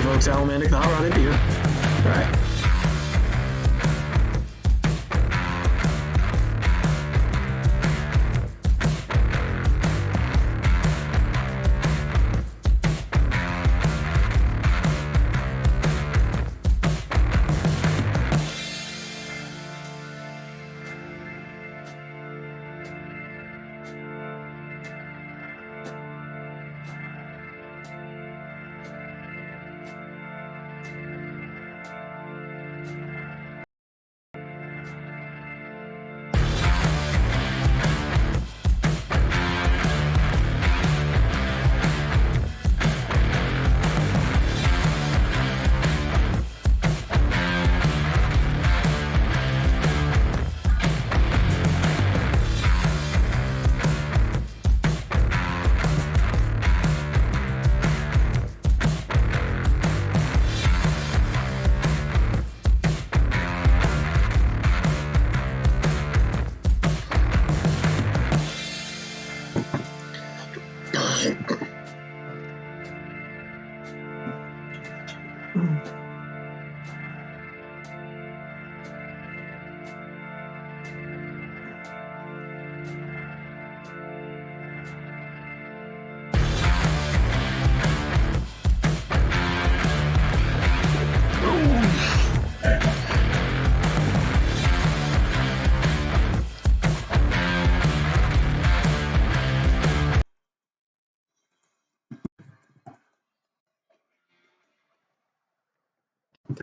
folks, Alamandic, the HotRodHippie here. All right.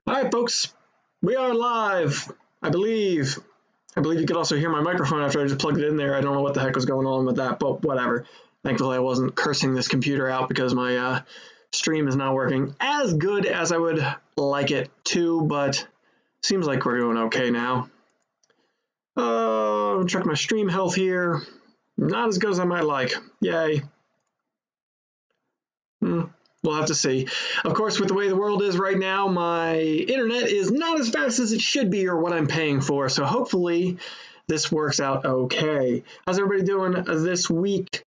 All right, folks, we are live. I believe you could also hear my microphone after I just plugged it in there. I don't know what the heck was going on with that, but whatever. Thankfully, I wasn't cursing this computer out because my stream is not working as good as I would like it to, but seems like we're doing okay now. Check my stream health here. Not as good as I might like. Yay. We'll have to see. Of course, with the way the world is right now, my internet is not as fast as it should be or what I'm paying for. So hopefully this works out okay. How's everybody doing this week?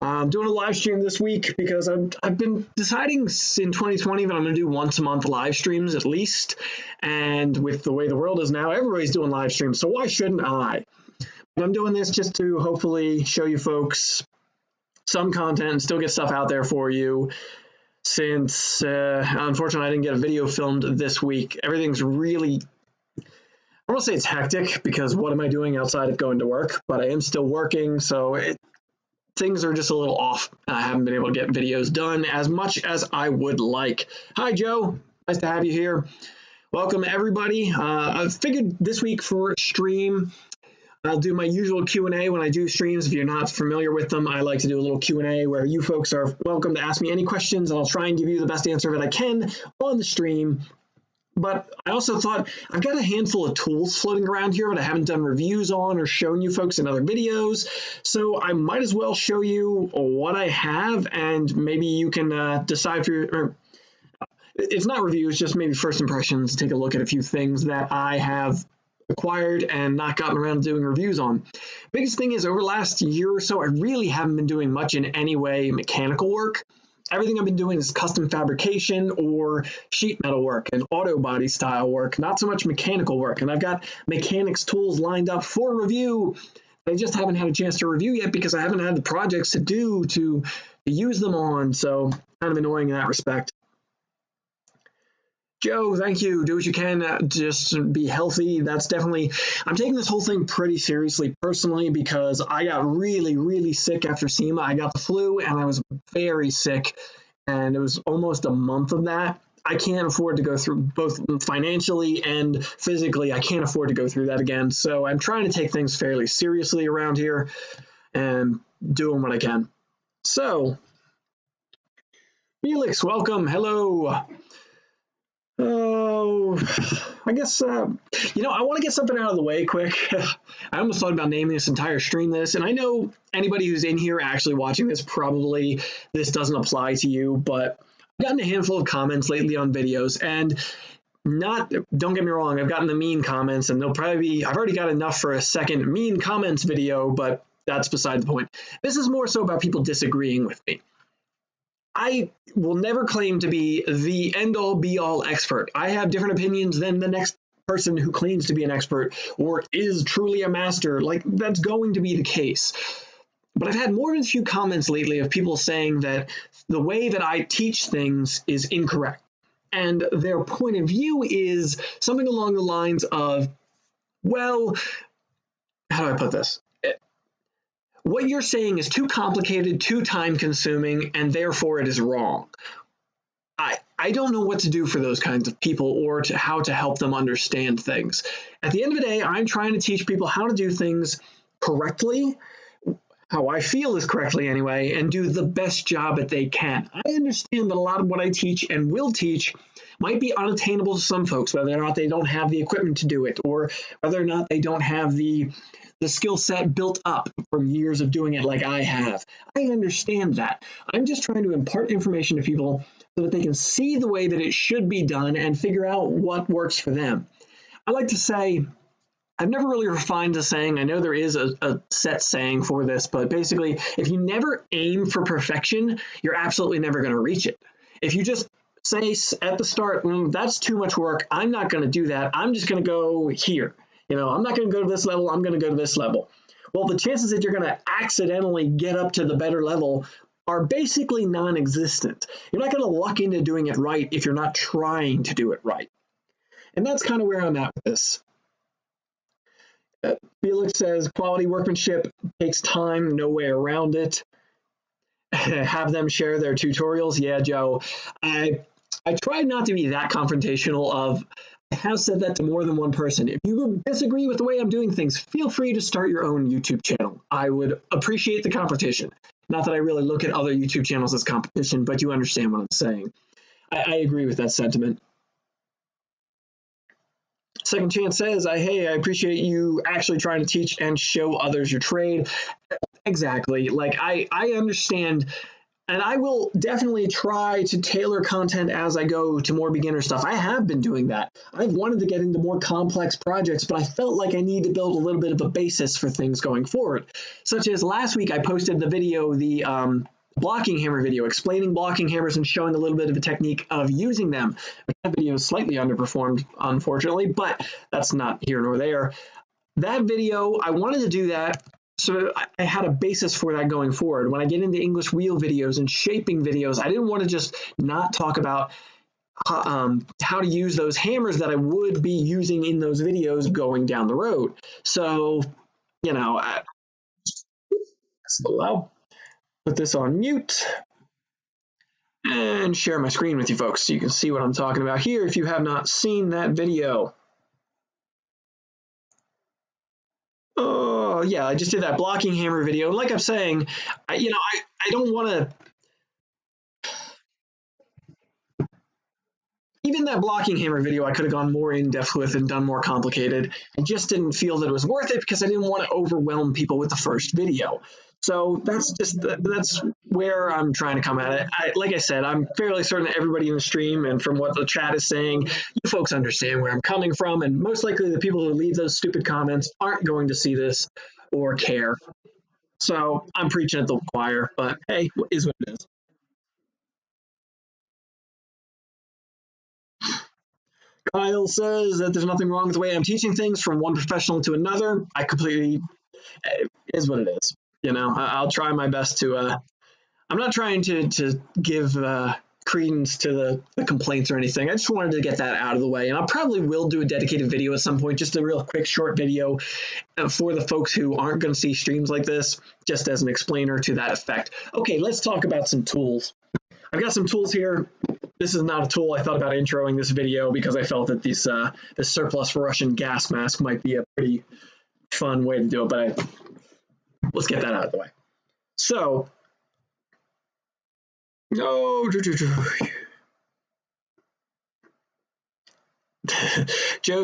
I'm doing a live stream this week because I've been deciding in 2020 that I'm going to do once a month live streams at least. And with the way the world is now, everybody's doing live streams. So why shouldn't I? But I'm doing this just to hopefully show you folks some content and still get stuff out there for you. Since, unfortunately, I didn't get a video filmed this week. Everything's really, I won't say it's hectic because what am I doing outside of going to work? But I am still working, so things are just a little off. I haven't been able to get videos done as much as I would like. Hi, Joe. Nice to have you here. Welcome, everybody. I figured this week for stream, I'll do my usual Q&A when I do streams. If you're not familiar with them, I like to do a little Q&A where you folks are welcome to ask me any questions, and I'll try and give you the best answer that I can on the stream. But I also thought I've got a handful of tools floating around here that I haven't done reviews on or shown you folks in other videos. So I might as well show you what I have, and maybe you can decide for it's not reviews, just maybe first impressions. Take a look at a few things that I have acquired and not gotten around to doing reviews on. Biggest thing is over the last year or so, I really haven't been doing much in any way mechanical work. Everything I've been doing is custom fabrication or sheet metal work and auto body style work, not so much mechanical work. And I've got mechanics tools lined up for review. I just haven't had a chance to review yet because I haven't had the projects to do to use them on. So kind of annoying in that respect. Joe, thank you. Do what you can. Just be healthy. That's definitely, I'm taking this whole thing pretty seriously personally because I got really, really sick after SEMA. I got the flu and I was very sick, and it was almost a month of that. I can't afford to go through, both financially and physically, I can't afford to go through that again. So I'm trying to take things fairly seriously around here and doing what I can. So, Felix, welcome. Hello. Oh, I guess, I want to get something out of the way quick. I almost thought about naming this entire stream this, and I know anybody who's in here actually watching this, probably this doesn't apply to you, but I've gotten a handful of comments lately on videos, and don't get me wrong, I've gotten the mean comments, and they'll probably be, I've already got enough for a second mean comments video, but that's beside the point. This is more so about people disagreeing with me. I will never claim to be the end-all be-all expert. I have different opinions than the next person who claims to be an expert or is truly a master. Like, that's going to be the case. But I've had more than a few comments lately of people saying that the way that I teach things is incorrect. And their point of view is something along the lines of, well, how do I put this? What you're saying is too complicated, too time-consuming, and therefore it is wrong. I don't know what to do for those kinds of people or how to help them understand things. At the end of the day, I'm trying to teach people how to do things correctly, how I feel is correctly anyway, and do the best job that they can. I understand that a lot of what I teach and will teach might be unattainable to some folks, whether or not they don't have the equipment to do it, or whether or not they don't have the skill set built up from years of doing it like I have. I understand that. I'm just trying to impart information to people so that they can see the way that it should be done and figure out what works for them. I like to say, I've never really refined the saying. I know there is a set saying for this, but basically, if you never aim for perfection, you're absolutely never going to reach it. If you just say at the start, that's too much work, I'm not going to do that, I'm just going to go here. I'm not going to go to this level, I'm going to go to this level. Well, the chances that you're going to accidentally get up to the better level are basically non-existent. You're not going to luck into doing it right if you're not trying to do it right. And that's kind of where I'm at with this. Felix says, quality workmanship takes time, no way around it. Have them share their tutorials. Yeah, Joe. I try not to be that confrontational of, I have said that to more than one person. If you disagree with the way I'm doing things, feel free to start your own YouTube channel. I would appreciate the competition. Not that I really look at other YouTube channels as competition, but you understand what I'm saying. I agree with that sentiment. Second Chance says, hey, I appreciate you actually trying to teach and show others your trade. Exactly. Like, I understand, and I will definitely try to tailor content as I go to more beginner stuff. I have been doing that. I've wanted to get into more complex projects, but I felt like I need to build a little bit of a basis for things going forward. Such as last week, I posted the video, the blocking hammer video, explaining blocking hammers and showing a little bit of a technique of using them. That video is slightly underperformed, unfortunately, but that's not here nor there. That video, I wanted to do that so I had a basis for that going forward. When I get into English wheel videos and shaping videos, I didn't want to just not talk about how to use those hammers that I would be using in those videos going down the road. So, I'll put this on mute and share my screen with you folks so you can see what I'm talking about here if you have not seen that video. Oh, yeah, I just did that blocking hammer video. And like I'm saying, I don't want to... Even that blocking hammer video, I could have gone more in-depth with and done more complicated. I just didn't feel that it was worth it because I didn't want to overwhelm people with the first video. So that's where I'm trying to come at it. Like I said, I'm fairly certain that everybody in the stream and from what the chat is saying, you folks understand where I'm coming from, and most likely the people who leave those stupid comments aren't going to see this or care. So I'm preaching at the choir, but hey, it is what it is. Kyle says that there's nothing wrong with the way I'm teaching things from one professional to another. I completely, it is what it is. I'll try my best to, I'm not trying to give credence to the complaints or anything. I just wanted to get that out of the way. And I probably will do a dedicated video at some point, just a real quick short video for the folks who aren't going to see streams like this, just as an explainer to that effect. Okay, let's talk about some tools. I've got some tools here. This is not a tool I thought about introing this video because I felt that this surplus Russian gas mask might be a pretty fun way to do it, but let's get that out of the way. So, Joe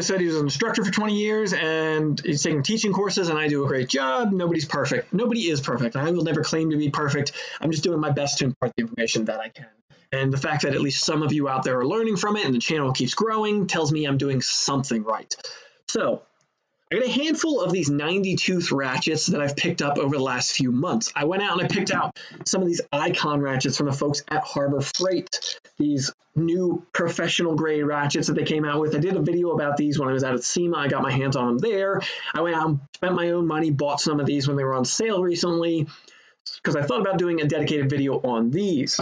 said he was an instructor for 20 years and he's taking teaching courses, and I do a great job. Nobody's perfect. Nobody is perfect. I will never claim to be perfect. I'm just doing my best to impart the information that I can. And the fact that at least some of you out there are learning from it and the channel keeps growing tells me I'm doing something right. So I got a handful of these 90-tooth ratchets that I've picked up over the last few months. I went out and I picked out some of these icon ratchets from the folks at Harbor Freight, these new professional grade ratchets that they came out with. I did a video about these when I was out at SEMA. I got my hands on them there. I went out and spent my own money, bought some of these when they were on sale recently, because I thought about doing a dedicated video on these.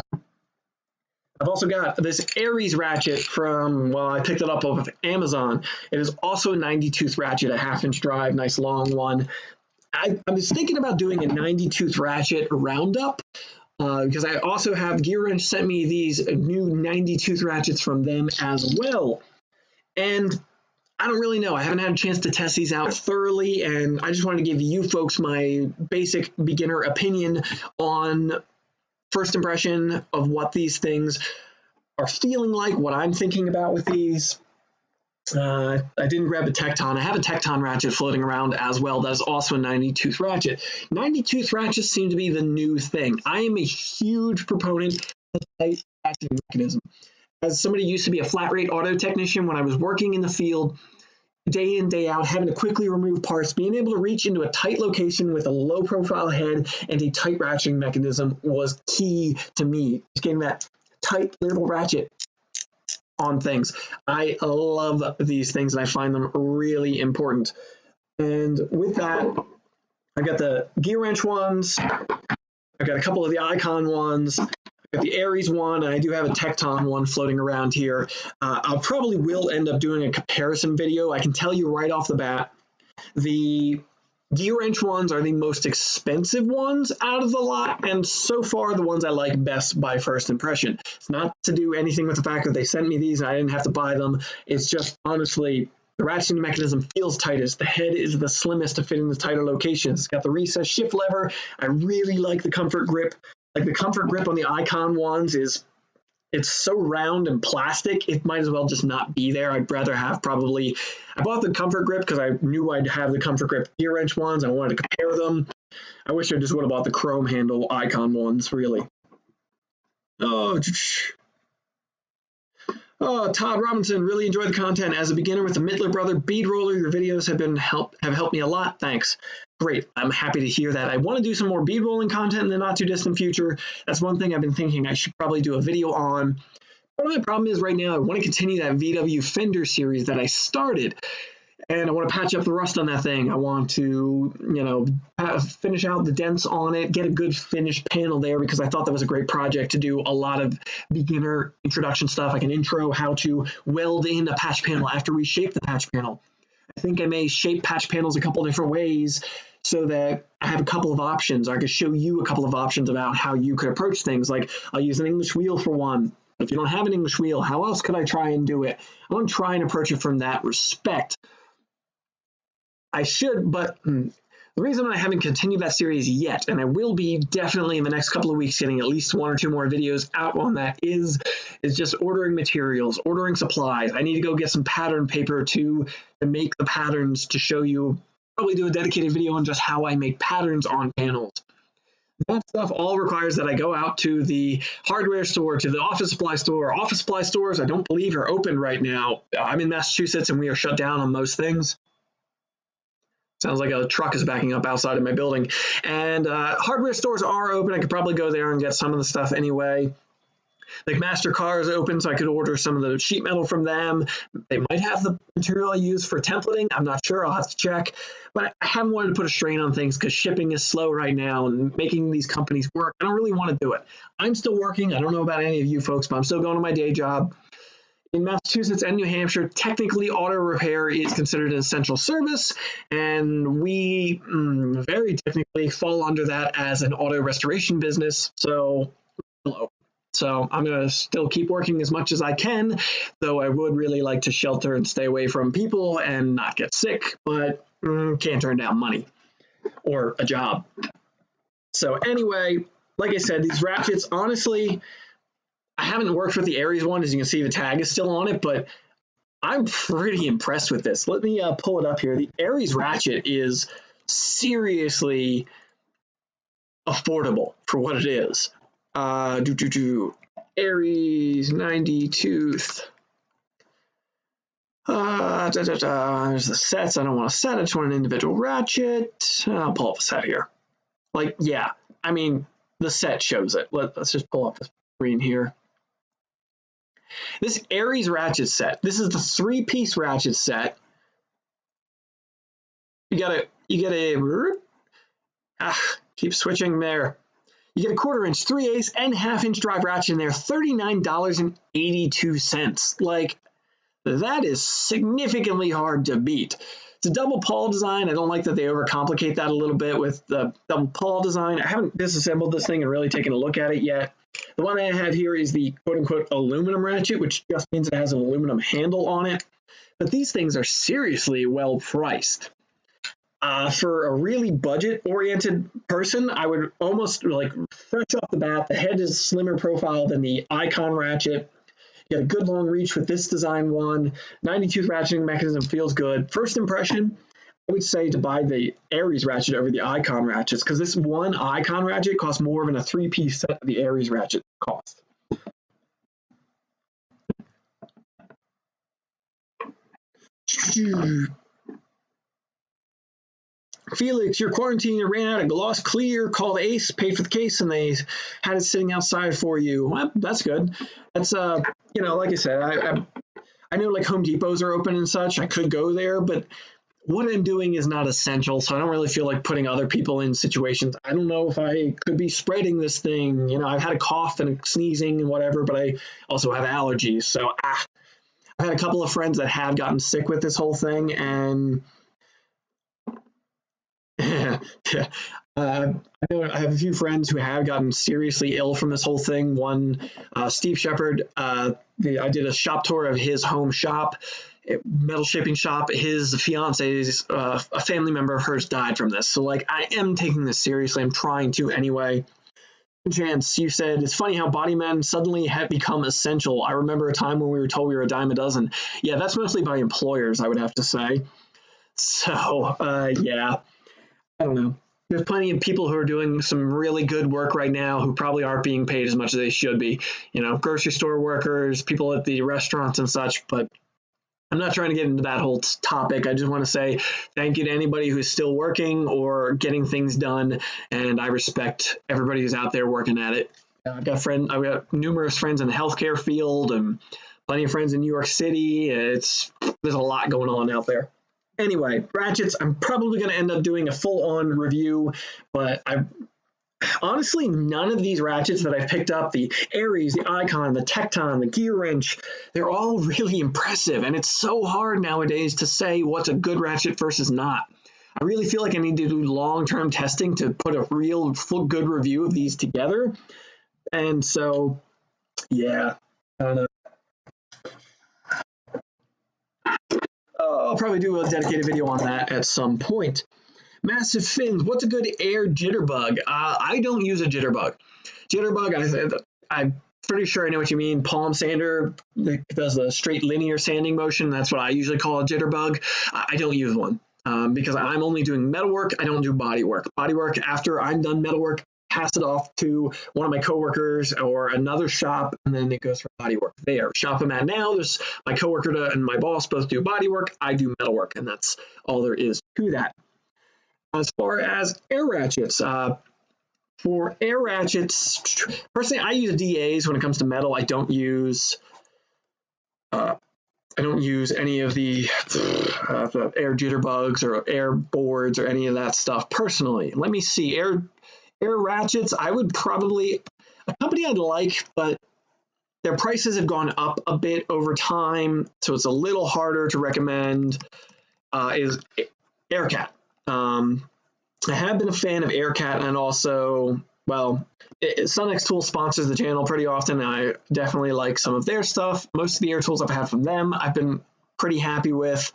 I've also got this Aries ratchet from, well, I picked it up off of Amazon. It is also a 90-tooth ratchet, a half-inch drive, nice long one. I was thinking about doing a 90-tooth ratchet roundup because I also have Gear Wrench sent me these new 90-tooth ratchets from them as well. And I don't really know. I haven't had a chance to test these out thoroughly, and I just wanted to give you folks my basic beginner opinion on first impression of what these things are feeling like, what I'm thinking about with these. I didn't grab a Tecton. I have a Tecton ratchet floating around as well. That is also a 90-tooth ratchet. 90-tooth ratchets seem to be the new thing. I am a huge proponent of the tight ratcheting mechanism. As somebody who used to be a flat rate auto technician, when I was working in the field, day in, day out, having to quickly remove parts, being able to reach into a tight location with a low profile head and a tight ratcheting mechanism was key to me. Just getting that tight little ratchet on things. I love these things and I find them really important. And with that, I got the Gear Wrench ones. I got a couple of the Icon ones. I got the Aries one, and I do have a Tecton one floating around here. I probably will end up doing a comparison video. I can tell you right off the bat, the Gear Wrench ones are the most expensive ones out of the lot, and so far the ones I like best by first impression. It's not to do anything with the fact that they sent me these and I didn't have to buy them. It's just, honestly, the ratcheting mechanism feels tightest. The head is the slimmest to fit in the tighter locations. It's got the recessed shift lever. I really like the comfort grip. Like the comfort grip on the Icon ones it's so round and plastic, it might as well just not be there. I'd rather have probably, I bought the comfort grip because I knew I'd have the comfort grip Gear Wrench ones. I wanted to compare them. I wish I just would have bought the chrome handle Icon ones, really. Oh, Todd Robinson, really enjoyed the content. As a beginner with the Mittler Brother bead roller, your videos have helped me a lot. Thanks. Great. I'm happy to hear that. I want to do some more bead rolling content in the not too distant future. That's one thing I've been thinking I should probably do a video on. Part of my problem is right now I want to continue that VW Fender series that I started. And I want to patch up the rust on that thing. I want to, finish out the dents on it, get a good finished panel there, because I thought that was a great project to do a lot of beginner introduction stuff, like an intro, how to weld in a patch panel after we shape the patch panel. I think I may shape patch panels a couple different ways so that I have a couple of options. I could show you a couple of options about how you could approach things. Like I'll use an English wheel for one. If you don't have an English wheel, how else could I try and do it? I want to try and approach it from that respect. I should, but the reason I haven't continued that series yet, and I will be definitely in the next couple of weeks getting at least one or two more videos out on that, is just ordering materials, ordering supplies. I need to go get some pattern paper to make the patterns to show you, probably do a dedicated video on just how I make patterns on panels. That stuff all requires that I go out to the hardware store, to the office supply store. Office supply stores, I don't believe, are open right now. I'm in Massachusetts and we are shut down on most things. Sounds like a truck is backing up outside of my building. And hardware stores are open. I could probably go there and get some of the stuff anyway. Like MasterCar is open, so I could order some of the sheet metal from them. They might have the material I use for templating. I'm not sure. I'll have to check. But I haven't wanted to put a strain on things because shipping is slow right now and making these companies work. I don't really want to do it. I'm still working. I don't know about any of you folks, but I'm still going to my day job. In Massachusetts and New Hampshire, technically auto repair is considered an essential service, and we very technically fall under that as an auto restoration business. So I'm going to still keep working as much as I can, though I would really like to shelter and stay away from people and not get sick, but can't turn down money or a job. So anyway, like I said, these ratchets, honestly, I haven't worked with the Aries one. As you can see, the tag is still on it, but I'm pretty impressed with this. Let me pull it up here. The Aries ratchet is seriously affordable for what it is. Aries 90 tooth. There's the sets. I don't want a set. I just want an individual ratchet. I'll pull up a set here. Like, yeah, I mean, the set shows it. Let's just pull up the screen here. This Aries ratchet set. This is the 3-piece ratchet set. You get a keep switching there. You get a 1/4 inch, 3/8, and 1/2 inch drive ratchet in there, $39.82. Like, that is significantly hard to beat. It's a double pawl design. I don't like that they overcomplicate that a little bit with the double pawl design. I haven't disassembled this thing and really taken a look at it yet. The one I have here is the quote-unquote aluminum ratchet, which just means it has an aluminum handle on it. But these things are seriously well priced. For a really budget-oriented person, I would almost, like, fresh off the bat, the head is slimmer profile than the Icon ratchet. You get a good long reach with this design one. 90-tooth ratcheting mechanism feels good. First impression, I would say to buy the Aries ratchet over the Icon ratchets, because this one Icon ratchet costs more than a 3-piece set of the Aries ratchet cost. Felix, your quarantine ran out of gloss clear. Called Ace, paid for the case, and they had it sitting outside for you. Well, that's good. That's you know, like I said, I know like Home Depots are open and such. I could go there, but what I'm doing is not essential, so I don't really feel like putting other people in situations. I don't know if I could be spreading this thing. You know, I've had a cough and a sneezing and whatever, but I also have allergies. So I've had a couple of friends that have gotten sick with this whole thing, and yeah. I have a few friends who have gotten seriously ill from this whole thing. One, Steve Shepard, I did a shop tour of his home shop, metal shaping shop. His fiance's, a family member of hers died from this. So, like, I am taking this seriously. I'm trying to anyway. Chance, you said, it's funny how body men suddenly have become essential. I remember a time when we were told we were a dime a dozen. Yeah, that's mostly by employers, I would have to say. So, yeah. I don't know. There's plenty of people who are doing some really good work right now who probably aren't being paid as much as they should be. You know, grocery store workers, people at the restaurants and such. But I'm not trying to get into that whole topic. I just want to say thank you to anybody who's still working or getting things done. And I respect everybody who's out there working at it. I've got numerous friends in the healthcare field and plenty of friends in New York City. There's a lot going on out there. Anyway, ratchets, I'm probably going to end up doing a full-on review, but honestly, none of these ratchets that I've picked up, the Aries, the Icon, the Tecton, the Gear Wrench, they're all really impressive, and it's so hard nowadays to say what's a good ratchet versus not. I really feel like I need to do long-term testing to put a real full good review of these together, and so, yeah, I don't know. I'll probably do a dedicated video on that at some point. Massive fins. What's a good air jitterbug? I don't use a jitterbug. Jitterbug, I'm pretty sure I know what you mean. Palm sander that does the straight linear sanding motion. That's what I usually call a jitterbug. I don't use one because I'm only doing metalwork. I don't do bodywork. Bodywork, after I'm done metalwork, pass it off to one of my coworkers or another shop, and then it goes for bodywork there. Shop I'm at now, there's my coworker and my boss both do bodywork. I do metalwork, and that's all there is to that. As far as air ratchets, for air ratchets, personally, I use DAs when it comes to metal. I don't use any of the air jitterbugs or air boards or any of that stuff personally. Let me see. Air ratchets, I would probably, a company I'd like, but their prices have gone up a bit over time, so it's a little harder to recommend, is AirCat. I have been a fan of AirCat, and also, well, Sunx Tool sponsors the channel pretty often. I definitely like some of their stuff. Most of the air tools I've had from them, I've been pretty happy with.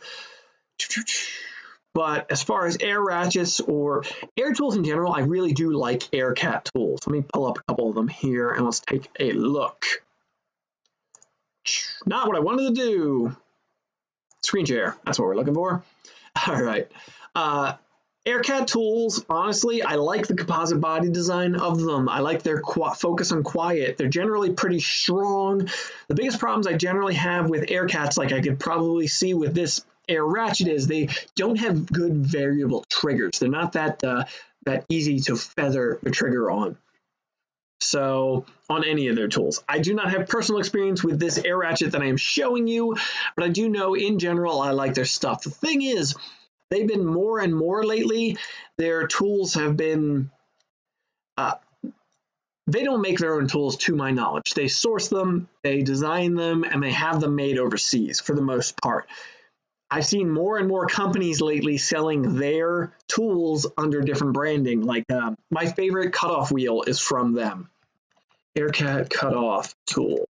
But as far as air ratchets or air tools in general, I really do like AirCat tools. Let me pull up a couple of them here and let's take a look. Not what I wanted to do. Screen share, that's what we're looking for. All right. AirCat tools, honestly, I like the composite body design of them. I like their focus on quiet. They're generally pretty strong. The biggest problems I generally have with AirCats, like I could probably see with this Air Ratchet, is they don't have good variable triggers. They're not that easy to feather the trigger on. So on any of their tools. I do not have personal experience with this Air Ratchet that I am showing you, but I do know in general I like their stuff. The thing is, they've been more and more lately. Their tools have been, they don't make their own tools to my knowledge. They source them, they design them, and they have them made overseas for the most part. I've seen more and more companies lately selling their tools under different branding. Like my favorite cutoff wheel is from them. AirCat cutoff tool.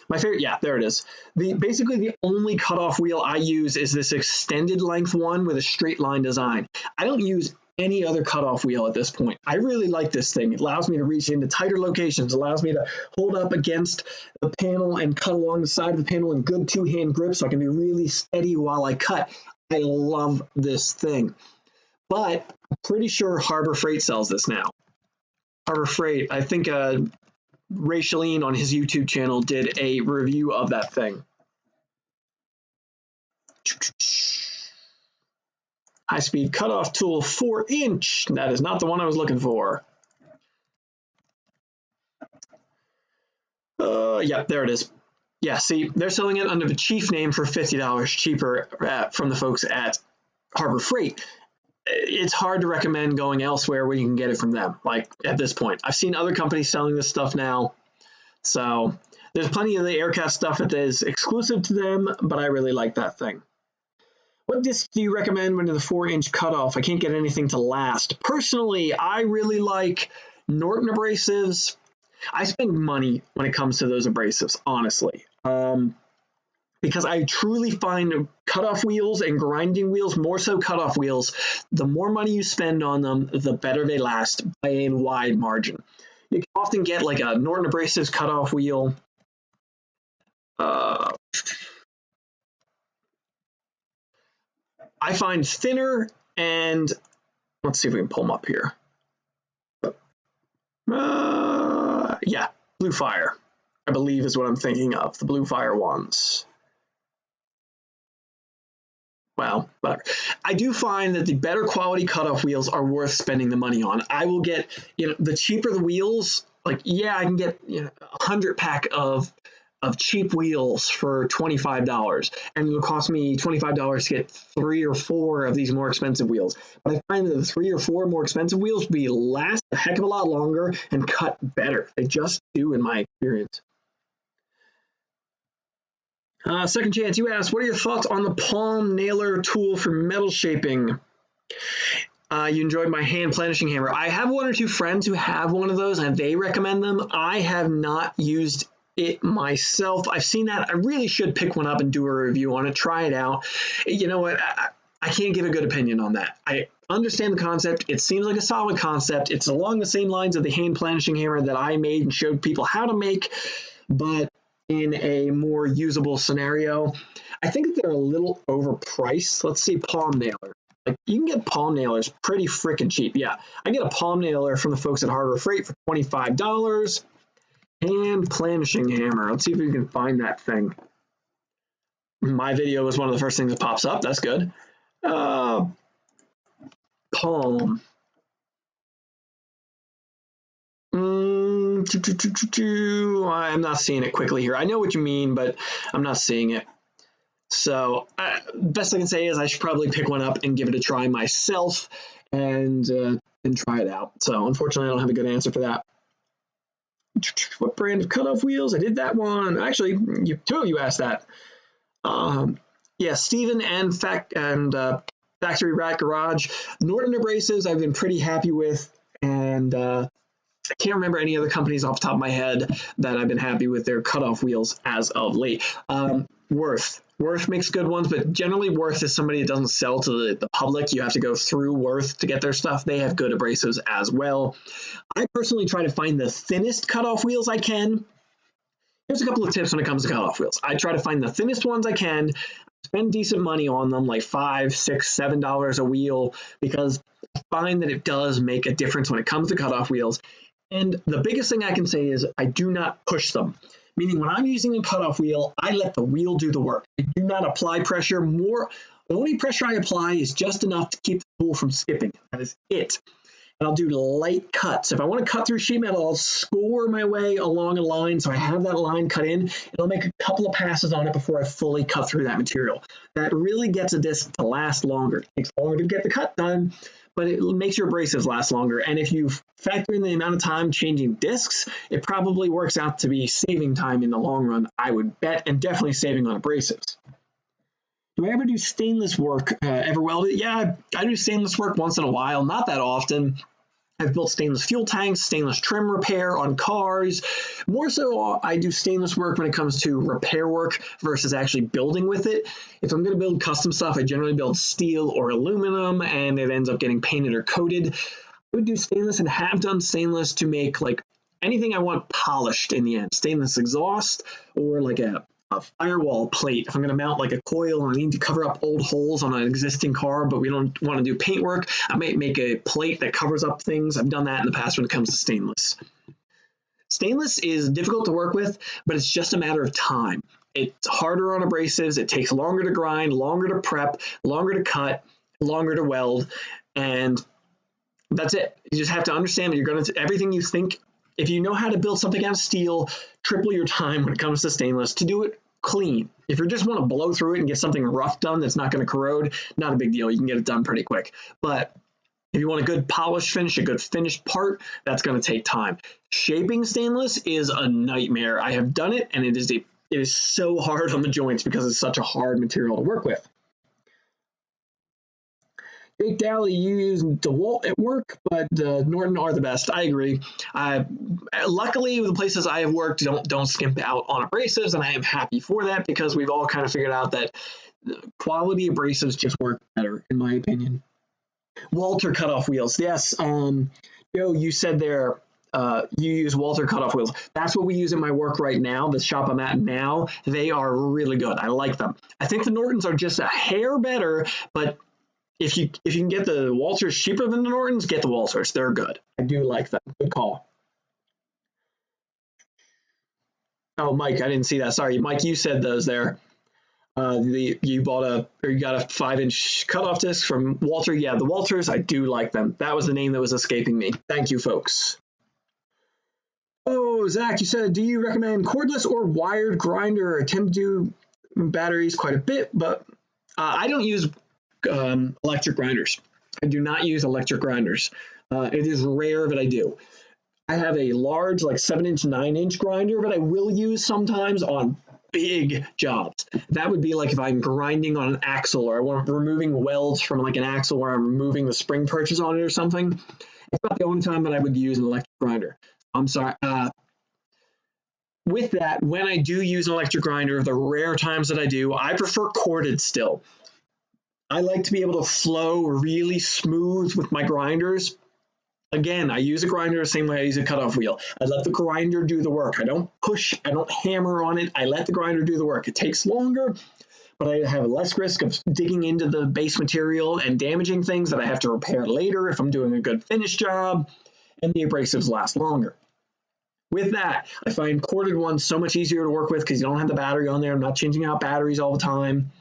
My favorite, yeah, there it is. Basically the only cutoff wheel I use is this extended length one with a straight line design. I don't use any other cutoff wheel at this point. I really like this thing. It allows me to reach into tighter locations, allows me to hold up against the panel and cut along the side of the panel in good two-hand grip so I can be really steady while I cut. I love this thing. But I'm pretty sure Harbor Freight sells this now. Harbor Freight, I think Ray Shaleen on his YouTube channel did a review of that thing. High-speed cutoff tool, 4-inch. That is not the one I was looking for. Yeah, there it is. Yeah, see, they're selling it under the Chief name for $50 cheaper from the folks at Harbor Freight. It's hard to recommend going elsewhere when you can get it from them, like at this point. I've seen other companies selling this stuff now. So there's plenty of the AirCat stuff that is exclusive to them, but I really like that thing. What disc do you recommend when the 4-inch cutoff? I can't get anything to last. Personally, I really like Norton Abrasives. I spend money when it comes to those abrasives, honestly. Because I truly find cutoff wheels and grinding wheels, more so cutoff wheels, the more money you spend on them, the better they last by a wide margin. You can often get like a Norton Abrasives cutoff wheel. I find thinner and let's see if we can pull them up here. Yeah, Blue Fire, I believe is what I'm thinking of, the Blue Fire ones. Well, whatever. I do find that the better quality cutoff wheels are worth spending the money on. I will get, the cheaper the wheels, like, yeah, I can get, 100 pack of cheap wheels for $25, and it will cost me $25 to get 3 or 4 of these more expensive wheels. But I find that the 3 or 4 more expensive wheels will last a heck of a lot longer and cut better. They just do, in my experience. Second Chance, you asked, what are your thoughts on the palm nailer tool for metal shaping? You enjoyed my hand planishing hammer. I have 1 or 2 friends who have one of those, and they recommend them. I have not used it myself. I've seen that. I really should pick one up and do a review on it, try it out. You know what? I can't give a good opinion on that. I understand the concept. It seems like a solid concept. It's along the same lines of the hand planishing hammer that I made and showed people how to make, but in a more usable scenario. I think that they're a little overpriced. Let's see, palm nailer. Like, you can get palm nailers pretty freaking cheap. Yeah, I get a palm nailer from the folks at Harbor Freight for $25. And planishing hammer. Let's see if we can find that thing. My video is one of the first things that pops up. That's good. Palm. I'm not seeing it quickly here. I know what you mean, but I'm not seeing it. So best I can say is I should probably pick one up and give it a try myself and try it out. So unfortunately, I don't have a good answer for that. What brand of cutoff wheels? I did that one. Actually, 2 of you asked that. Yeah, Steven and Factory Rat Garage. Norton Abrasives I've been pretty happy with, and I can't remember any other companies off the top of my head that I've been happy with their cutoff wheels as of late. Worth makes good ones, but generally Worth is somebody that doesn't sell to the public. You have to go through Worth to get their stuff. They have good abrasives as well. I personally try to find the thinnest cutoff wheels I can. Here's a couple of tips when it comes to cutoff wheels. I try to find the thinnest ones I can. spend decent money on them, like $5, $6, $7 a wheel, because I find that it does make a difference when it comes to cutoff wheels. And the biggest thing I can say is I do not push them. Meaning when I'm using a cutoff wheel, I let the wheel do the work. I do not apply pressure. The only pressure I apply is just enough to keep the tool from skipping. That is it. And I'll do light cuts. If I want to cut through sheet metal, I'll score my way along a line so I have that line cut in, and I'll make a couple of passes on it before I fully cut through that material. That really gets a disc to last longer. It takes longer to get the cut done, but it makes your abrasives last longer. And if you factor in the amount of time changing discs, it probably works out to be saving time in the long run, I would bet, and definitely saving on abrasives. Do I ever do stainless work? Ever welded? Yeah, I do stainless work once in a while, not that often. I've built stainless fuel tanks, stainless trim repair on cars. More so, I do stainless work when it comes to repair work versus actually building with it. If I'm going to build custom stuff, I generally build steel or aluminum, and it ends up getting painted or coated. I would do stainless and have done stainless to make like anything I want polished in the end. Stainless exhaust or like a firewall plate. If I'm going to mount like a coil and I need to cover up old holes on an existing car, but we don't want to do paint work, I might make a plate that covers up things. I've done that in the past when it comes to stainless. Stainless is difficult to work with, but it's just a matter of time. It's harder on abrasives. It takes longer to grind, longer to prep, longer to cut, longer to weld, and that's it. You just have to understand that you're going to everything you think. If you know how to build something out of steel, triple your time when it comes to stainless to do it clean. If you just want to blow through it and get something rough done that's not going to corrode, not a big deal. You can get it done pretty quick. But if you want a good polished finish, a good finished part, that's going to take time. Shaping stainless is a nightmare. I have done it, and it is so hard on the joints because it's such a hard material to work with. Jake Dally, you use DeWalt at work, but Norton are the best. I agree. Luckily, the places I have worked don't skimp out on abrasives, and I am happy for that because we've all kind of figured out that quality abrasives just work better, in my opinion. Walter cutoff wheels, yes. Joe, you said there you use Walter cutoff wheels. That's what we use in my work right now. The shop I'm at now, they are really good. I like them. I think the Nortons are just a hair better, but if you can get the Walters cheaper than the Nortons, get the Walters. They're good. I do like them. Good call. Oh, Mike, I didn't see that. Sorry, Mike, you said those there. You got a 5-inch cutoff disc from Walter. Yeah, the Walters, I do like them. That was the name that was escaping me. Thank you, folks. Oh, Zach, you said, do you recommend cordless or wired grinder? I tend to do batteries quite a bit, but I don't use electric grinders. I do not use electric grinders. It is rare that I do. I have a large, like 7-inch, 9-inch grinder that I will use sometimes on big jobs. That would be like if I'm grinding on an axle or I'm removing welds from like an axle where I'm removing the spring perches on it or something. It's not the only time that I would use an electric grinder. I'm sorry. With that, when I do use an electric grinder, the rare times that I do, I prefer corded still. I like to be able to flow really smooth with my grinders. Again, I use a grinder the same way I use a cutoff wheel. I let the grinder do the work. I don't push, I don't hammer on it. I let the grinder do the work. It takes longer, but I have less risk of digging into the base material and damaging things that I have to repair later if I'm doing a good finish job, and the abrasives last longer. With that, I find corded ones so much easier to work with because you don't have the battery on there. I'm not changing out batteries all the time.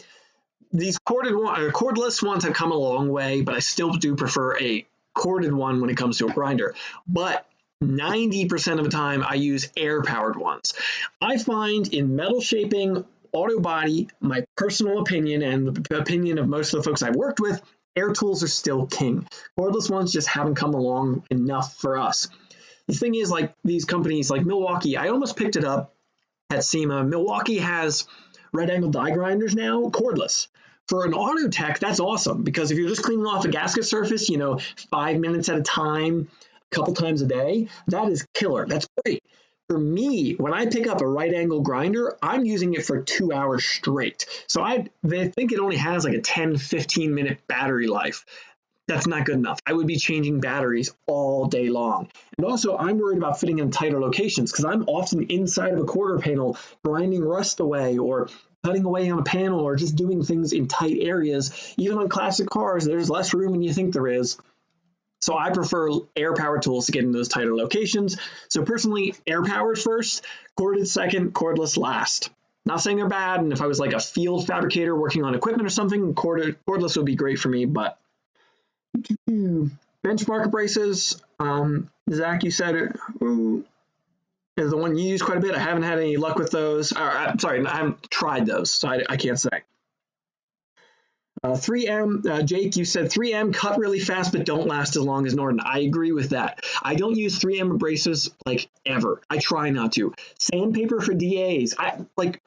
These cordless ones have come a long way, but I still do prefer a corded one when it comes to a grinder. But 90% of the time, I use air-powered ones. I find in metal shaping, auto body, my personal opinion and the opinion of most of the folks I've worked with, air tools are still king. Cordless ones just haven't come along enough for us. The thing is, like these companies like Milwaukee, I almost picked it up at SEMA. Milwaukee has red angle die grinders now, cordless. For an auto tech, that's awesome because if you're just cleaning off a gasket surface, 5 minutes at a time, a couple times a day, that is killer. That's great. For me, when I pick up a right angle grinder, I'm using it for 2 hours straight. So they think it only has like a 10, 15 minute battery life. That's not good enough. I would be changing batteries all day long. And also, I'm worried about fitting in tighter locations because I'm often inside of a quarter panel grinding rust away or cutting away on a panel or just doing things in tight areas. Even on classic cars, there's less room than you think there is. So I prefer air-powered tools to get in those tighter locations. So personally, air-powered first, corded second, cordless last. Not saying they're bad, and if I was like a field fabricator working on equipment or something, cordless would be great for me, but benchmark abrasives, Zach, you said it, is the one you use quite a bit. I haven't had any luck with those. Sorry, I haven't tried those, so I can't say. 3M, Jake, you said 3M cut really fast but don't last as long as Norton. I agree with that. I don't use 3M abrasives like ever. I try not to. Sandpaper for DAs. I like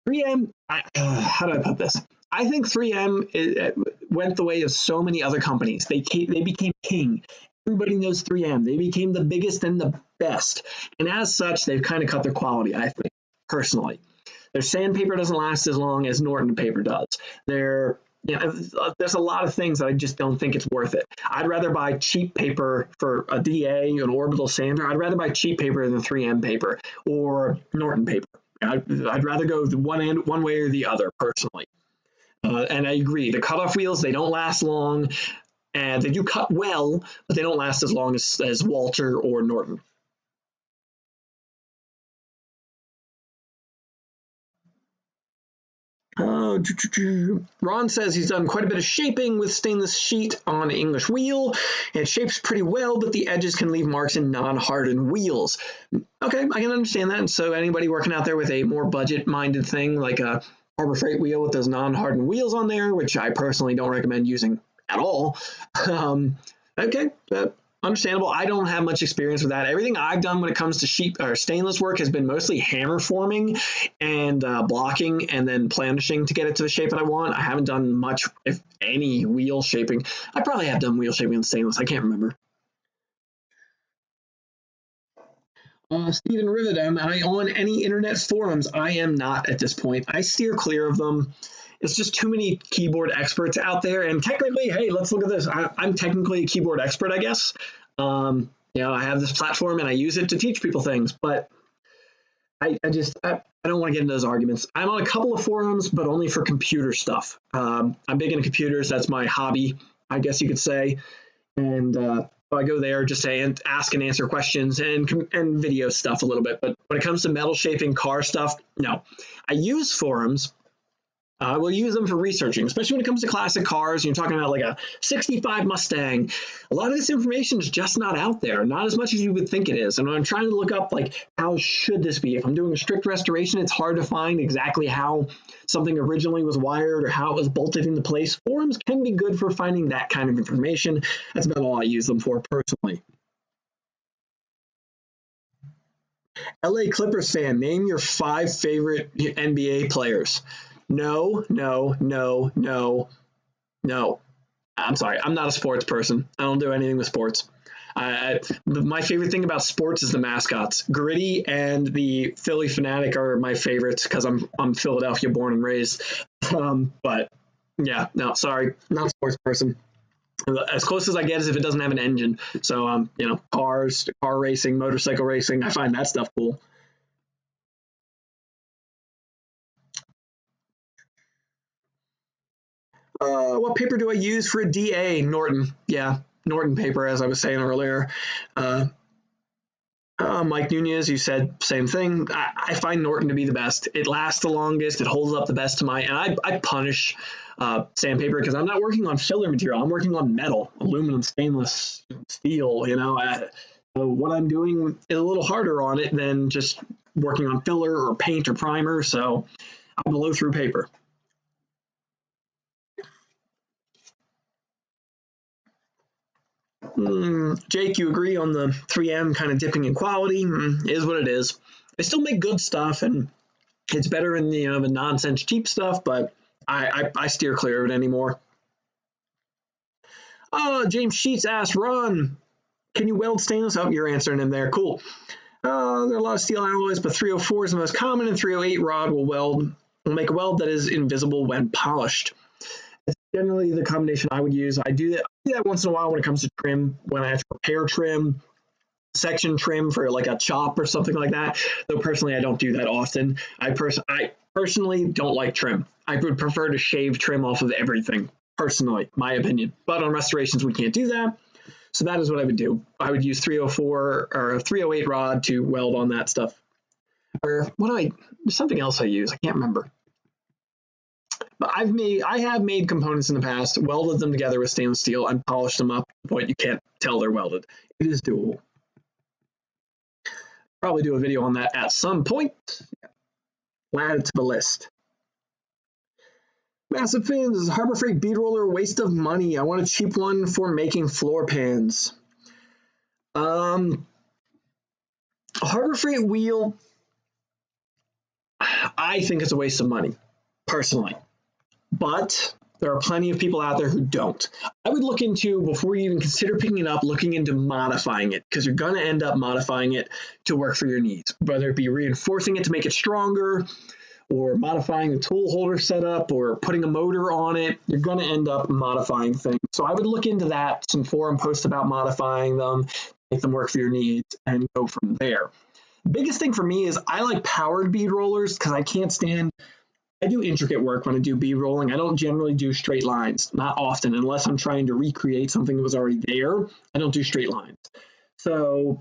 3M. How do I put this? I think 3M went the way of so many other companies. They became king. Everybody knows 3M. They became the biggest and the best. And as such, they've kind of cut their quality, I think, personally. Their sandpaper doesn't last as long as Norton paper does. There's a lot of things that I just don't think it's worth it. I'd rather buy cheap paper for a DA, an orbital sander. I'd rather buy cheap paper than 3M paper or Norton paper. I'd rather go one way or the other, personally. And I agree. The cutoff wheels, they don't last long. And they do cut well, but they don't last as long as Walter or Norton. Ron says he's done quite a bit of shaping with stainless sheet on English wheel. It shapes pretty well, but the edges can leave marks in non-hardened wheels. Okay, I can understand that. And so anybody working out there with a more budget-minded thing, like a Harbor Freight wheel with those non-hardened wheels on there, which I personally don't recommend using at all. Okay, understandable. I don't have much experience with that. Everything I've done when it comes to sheet or stainless work has been mostly hammer forming and blocking and then planishing to get it to the shape that I want. I haven't done much, if any, wheel shaping. I probably have done wheel shaping in stainless. I can't remember. Stephen Rivet, am I on any internet forums? I am not at this point. I steer clear of them. It's just too many keyboard experts out there. And technically, hey, let's look at this. I'm technically a keyboard expert, I guess. I have this platform and I use it to teach people things, but I don't want to get into those arguments. I'm on a couple of forums, but only for computer stuff. I'm big into computers. That's my hobby, I guess you could say. And I go there just to ask and answer questions and video stuff a little bit. But when it comes to metal shaping, car stuff, no. I use forums. I will use them for researching, especially when it comes to classic cars. You're talking about like a 65 Mustang. A lot of this information is just not out there, not as much as you would think it is. And when I'm trying to look up, like, how should this be? If I'm doing a strict restoration, it's hard to find exactly how something originally was wired or how it was bolted into place. Forums can be good for finding that kind of information. That's about all I use them for personally. LA Clippers fan, name your 5 favorite NBA players. No. I'm sorry. I'm not a sports person. I don't do anything with sports. My favorite thing about sports is the mascots. Gritty and the Philly Fanatic are my favorites because I'm Philadelphia born and raised. But yeah, no, sorry, not a sports person. As close as I get is if it doesn't have an engine. So cars, car racing, motorcycle racing. I find that stuff cool. What paper do I use for a DA? Norton. Yeah, Norton paper, as I was saying earlier. Mike Nunez, you said same thing. I find Norton to be the best. It lasts the longest. It holds up the best to and I punish sandpaper because I'm not working on filler material. I'm working on metal, aluminum, stainless, steel. What I'm doing is a little harder on it than just working on filler or paint or primer. So I blow through paper. Jake, you agree on the 3M kind of dipping in quality? Is what it is. They still make good stuff, and it's better than the nonsense cheap stuff. But I steer clear of it anymore. James Sheets asked, Ron, can you weld stainless? Oh, you're answering him there. Cool. There are a lot of steel alloys, but 304 is the most common, and 308 rod will make a weld that is invisible when polished. It's generally the combination I would use. I do that once in a while when it comes to trim, when I have to prepare trim, section trim for like a chop or something like that. Though personally, I don't do that often. I Personally, don't like trim. I would prefer to shave trim off of everything, personally, my opinion. But on restorations, we can't do that. So that is what I would do. I would use 304 or a 308 rod to weld on that stuff. Or there's something else I use. I can't remember. But I have made components in the past, welded them together with stainless steel, and polished them up to the point you can't tell they're welded. It is doable. Probably do a video on that at some point. Add it to the list. Massive fins, Harbor Freight bead roller, waste of money. I want a cheap one for making floor pans. A Harbor Freight wheel, I think it's a waste of money, personally. But there are plenty of people out there who don't. I would look into, before you even consider picking it up, looking into modifying it, because you're going to end up modifying it to work for your needs, whether it be reinforcing it to make it stronger, or modifying the tool holder setup, or putting a motor on it. You're going to end up modifying things. So I would look into that, some forum posts about modifying them, make them work for your needs, and go from there. The biggest thing for me is I like powered bead rollers because I can't stand. I do intricate work when I do bead rolling. I don't generally do straight lines, not often, unless I'm trying to recreate something that was already there. I don't do straight lines. So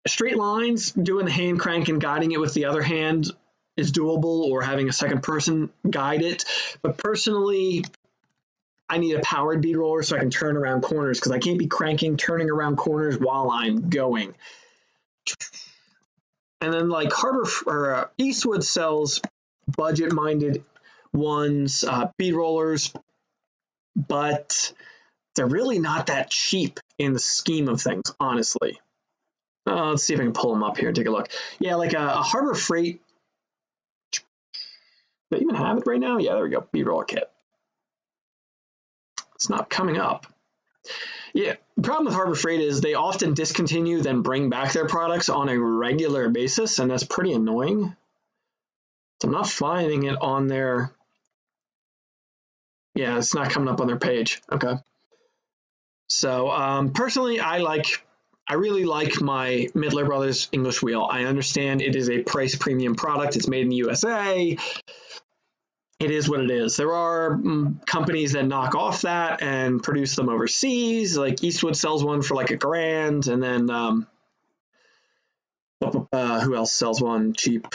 straight lines, doing the hand crank and guiding it with the other hand is doable, or having a second person guide it. But personally, I need a powered bead roller so I can turn around corners, because I can't be turning around corners while I'm going. And then like Eastwood sells budget-minded ones, bead rollers, but they're really not that cheap in the scheme of things, honestly. Let's see if I can pull them up here and take a look. Yeah, like a Harbor Freight. Do they even have it right now? Yeah, there we go. Bead roller kit. It's not coming up. Yeah, the problem with Harbor Freight is they often discontinue, then bring back their products on a regular basis, and that's pretty annoying. I'm not finding it on their. Yeah, it's not coming up on their page. Okay. So personally, I really like my Midler Brothers English wheel. I understand it is a price premium product. It's made in the USA. It is what it is. There are companies that knock off that and produce them overseas. Like Eastwood sells one for like $1,000, and then who else sells one cheap?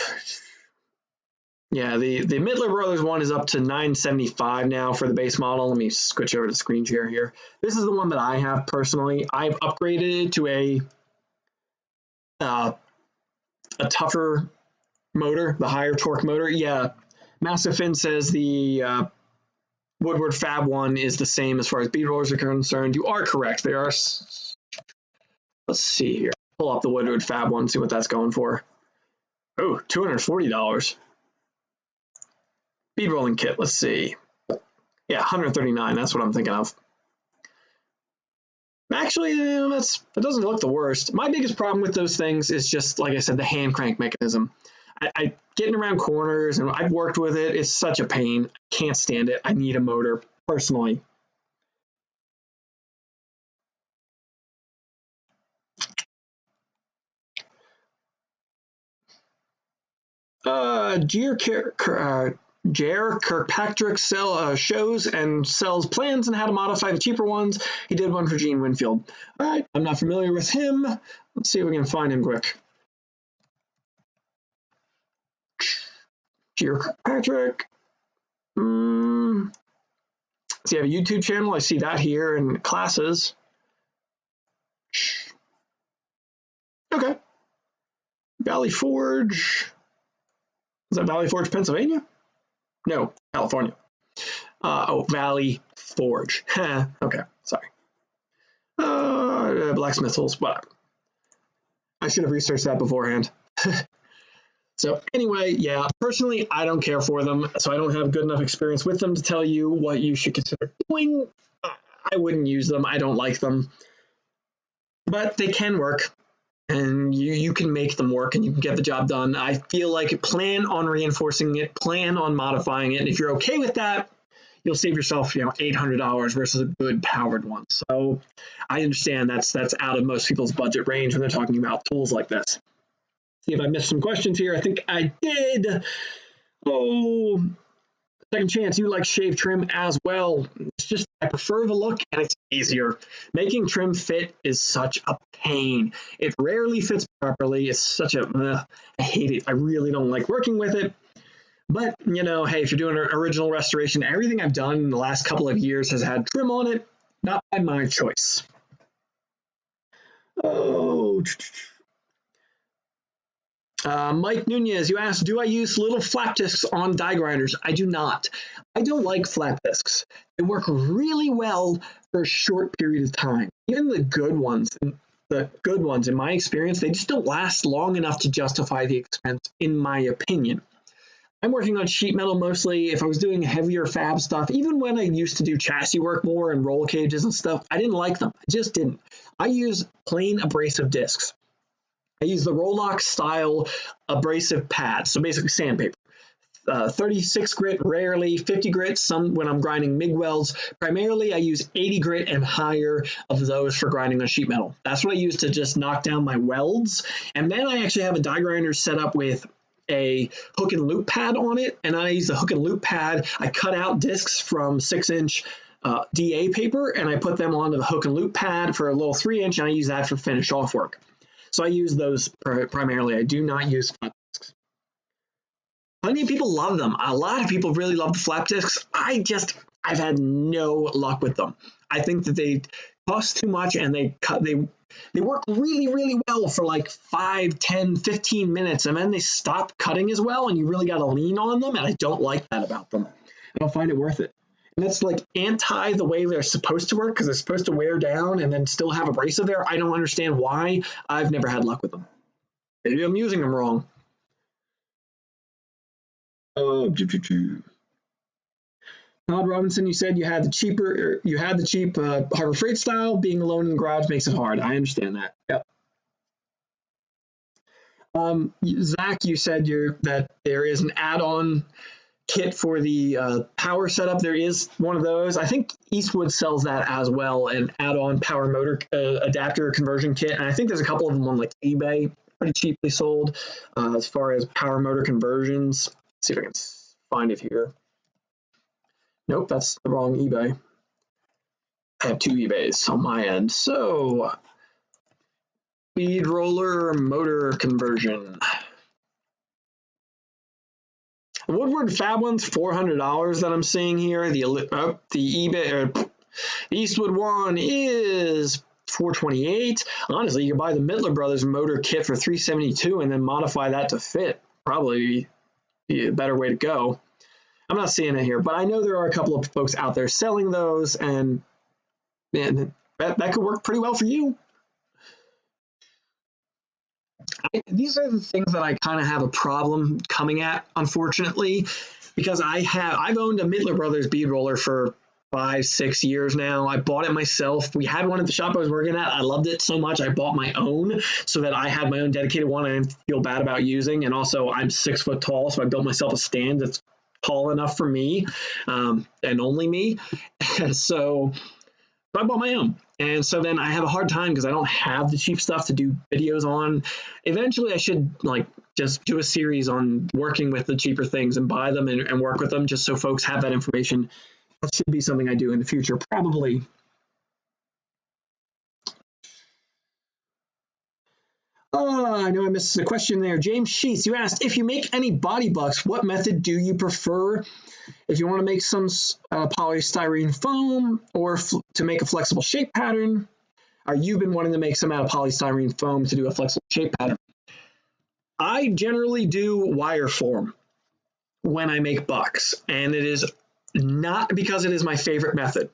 Yeah, the Midler Brothers one is up to $975 now for the base model. Let me switch over to screen share here. This is the one that I have personally. I've upgraded it to a tougher motor, the higher torque motor. Yeah, Massive Fin says the Woodward Fab one is the same as far as bead rollers are concerned. You are correct. They are. Let's see here. Pull up the Woodward Fab one, see what that's going for. Oh, $240. Bead rolling kit, let's see. Yeah, $139, that's what I'm thinking of. Actually, that doesn't look the worst. My biggest problem with those things is just, like I said, the hand crank mechanism. I getting around corners, and I've worked with it. It's such a pain. I can't stand it. I need a motor, personally. Jer Kirkpatrick shows and sells plans on how to modify the cheaper ones. He did one for Gene Winfield. All right, I'm not familiar with him. Let's see if we can find him quick. Jer Kirkpatrick. Does he have a YouTube channel? I see that here in classes. Okay. Valley Forge. Is that Valley Forge, Pennsylvania? No, California. Valley Forge. Okay, sorry. Blacksmith tools, whatever. I should have researched that beforehand. So anyway, yeah, personally, I don't care for them, so I don't have good enough experience with them to tell you what you should consider doing. I wouldn't use them. I don't like them. But they can work, and you can make them work, and you can get the job done. I feel like plan on reinforcing it, plan on modifying it, and if you're okay with that, you'll save yourself, $800 versus a good powered one. So I understand that's out of most people's budget range when they're talking about tools like this. see if I missed some questions here. I think I did. Oh, second chance, you like shave trim as well. It's just, I prefer the look and it's easier. Making trim fit is such a pain. It rarely fits properly. It's such a, I hate it. I really don't like working with it. But, you know, hey, if you're doing an original restoration, everything I've done in the last couple of years has had trim on it, not by my choice. Oh, Mike Nunez, you asked, do I use little flap discs on die grinders? I do not. I don't like flap discs. They work really well for a short period of time. Even the good ones, in my experience, they just don't last long enough to justify the expense, in my opinion. I'm working on sheet metal mostly. If I was doing heavier fab stuff, even when I used to do chassis work more and roll cages and stuff, I didn't like them. I just didn't. I use plain abrasive discs. I use the Rolox style abrasive pads, so basically sandpaper. 36 grit rarely, 50 grit some when I'm grinding MIG welds. Primarily, I use 80 grit and higher of those for grinding on sheet metal. That's what I use to just knock down my welds. And then I actually have a die grinder set up with a hook and loop pad on it, and I use the hook and loop pad. I cut out discs from 6-inch DA paper, and I put them onto the hook and loop pad for a little 3-inch, and I use that for finish off work. So I use those primarily. I do not use flap discs. Plenty of people love them. A lot of people really love the flap discs. I've had no luck with them. I think that they cost too much, and they work really, really well for like 5, 10, 15 minutes, and then they stop cutting as well, and you really got to lean on them, and I don't like that about them. I don't find it worth it. And that's like anti the way they're supposed to work, because they're supposed to wear down and then still have abrasive there. I don't understand why. I've never had luck with them. Maybe I'm using them wrong. Todd Robinson, you said you had the cheap Harbor Freight style. Being alone in the garage makes it hard. I understand that. Yep. Zach, you said that there is an add-on kit for the power setup. There is one of those. I think Eastwood sells that as well, an add-on power motor adapter conversion kit. And I think there's a couple of them on like eBay, pretty cheaply sold as far as power motor conversions. Let's see if I can find it here. Nope, that's the wrong eBay. I have two eBays on my end. So, Bead roller motor conversion. The Woodward Fab one's $400 that I'm seeing here. The eBay the Eastwood one is $428. Honestly, you can buy the Mittler Brothers motor kit for $372 and then modify that to fit. Probably be a better way to go. I'm not seeing it here, but I know there are a couple of folks out there selling those, and man, that could work pretty well for you. These are the things that I kind of have a problem coming at, unfortunately, because I've owned a Mittler Brothers bead roller for 5-6 years now. I bought it myself. We had one at the shop I was working at. I loved it so much I bought my own so that I had my own dedicated one I didn't feel bad about using. And also I'm 6 foot tall, so I built myself a stand that's tall enough for me and only me. So I bought my own. And so then I have a hard time because I don't have the cheap stuff to do videos on. Eventually I should just do a series on working with the cheaper things and buy them and work with them just so folks have that information. That should be something I do in the future, probably. Oh, I know I missed a question there. James Sheets, you asked, if you make any body bucks, what method do you prefer? If you want to make some polystyrene foam or to make a flexible shape pattern, or you've been wanting to make some out of polystyrene foam to do a flexible shape pattern. I generally do wire form when I make bucks, and it is not because it is my favorite method.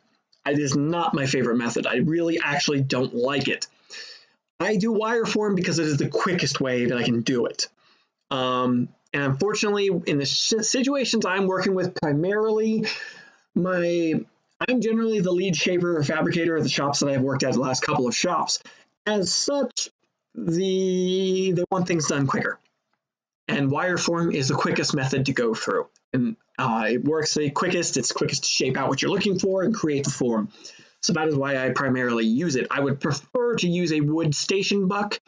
It is not my favorite method. I really actually don't like it. I do wire form because it is the quickest way that I can do it. And unfortunately, in the situations I'm working with primarily, I'm generally the lead shaper or fabricator at the shops that I've worked at the last couple of shops. As such, they want things done quicker. And wire form is the quickest method to go through. And it works the quickest. It's quickest to shape out what you're looking for and create the form. So that is why I primarily use it. I would prefer to use a wood station buck.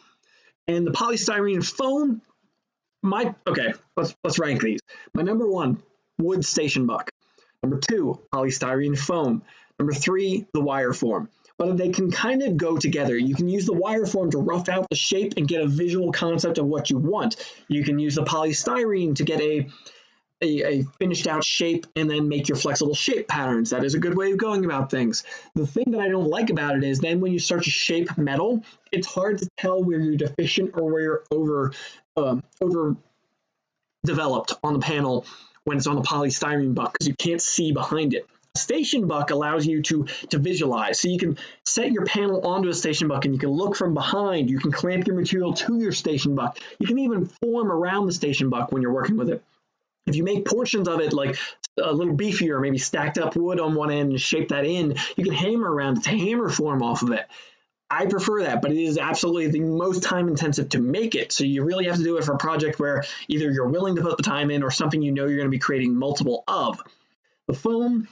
And the polystyrene foam, Okay, let's rank these. My number 1, wood station buck. Number 2, polystyrene foam. Number 3, the wire form. But they can kind of go together. You can use the wire form to rough out the shape and get a visual concept of what you want. You can use the polystyrene to get a finished out shape and then make your flexible shape patterns. That is a good way of going about things. The thing that I don't like about it is then when you start to shape metal, it's hard to tell where you're deficient or where you're over developed on the panel when it's on the polystyrene buck because you can't see behind it. A station buck allows you to visualize. So you can set your panel onto a station buck and you can look from behind. You can clamp your material to your station buck. You can even form around the station buck when you're working with it. If you make portions of it like a little beefier, maybe stacked up wood on one end and shape that in, you can hammer around it to hammer form off of it. I prefer that, but it is absolutely the most time intensive to make it. So you really have to do it for a project where either you're willing to put the time in or something you know you're going to be creating multiple of. The foam,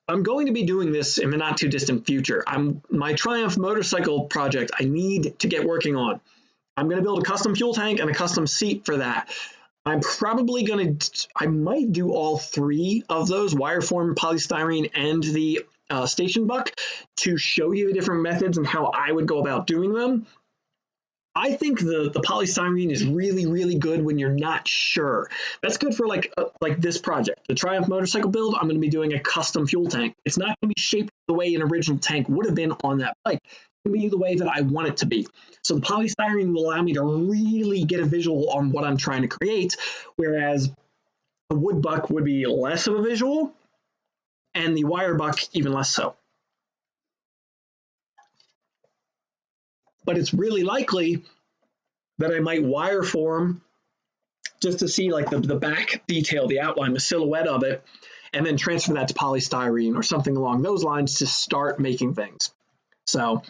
I'm going to be doing this in the not too distant future. My Triumph motorcycle project I need to get working on. I'm going to build a custom fuel tank and a custom seat for that. I'm probably going to, I might do all 3 of those, wire form, polystyrene, and the station buck to show you the different methods and how I would go about doing them. I think the polystyrene is really, really good when you're not sure. That's good for like this project. The Triumph motorcycle build, I'm going to be doing a custom fuel tank. It's not going to be shaped the way an original tank would have been on that bike. It's going to be the way that I want it to be. So the polystyrene will allow me to really get a visual on what I'm trying to create, whereas a wood buck would be less of a visual, and the wire buck even less so. But it's really likely that I might wire form just to see like the back detail, the outline, the silhouette of it, and then transfer that to polystyrene or something along those lines to start making things. So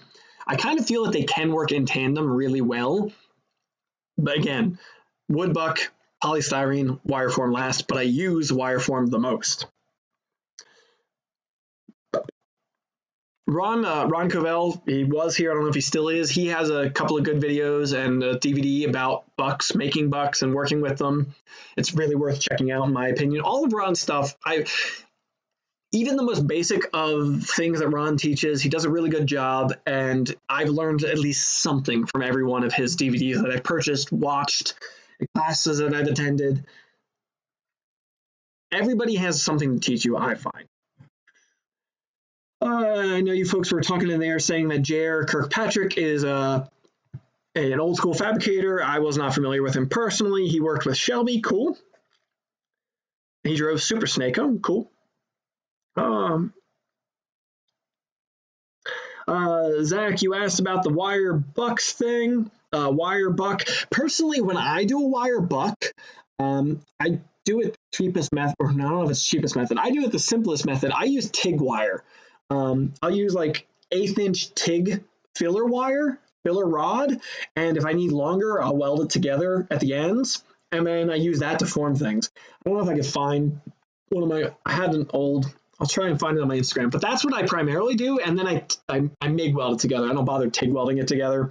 I kind of feel that they can work in tandem really well. But again, wood buck, polystyrene, wire form last, but I use wire form the most. Ron Covell, he was here. I don't know if he still is. He has a couple of good videos and a DVD about bucks, making bucks and working with them. It's really worth checking out, in my opinion. All of Ron's stuff, even the most basic of things that Ron teaches, he does a really good job. And I've learned at least something from every one of his DVDs that I've purchased, watched, classes that I've attended. Everybody has something to teach you, I find. I know you folks were talking in there saying that J.R. Kirkpatrick is an old school fabricator. I was not familiar with him personally. He worked with Shelby. Cool. He drove Super Snake. Oh, cool. Zach, you asked about the wire bucks thing. Wire buck. Personally, when I do a wire buck, I do it the cheapest method, or I don't know if it's cheapest method. I do it the simplest method. I use TIG wire. I'll use like 1/8 inch TIG filler wire, filler rod, and if I need longer, I'll weld it together at the ends, and then I use that to form things. I don't know if I could find one of my, I had an old, I'll try and find it on my Instagram, but that's what I primarily do, and then I MIG weld it together. I don't bother TIG welding it together.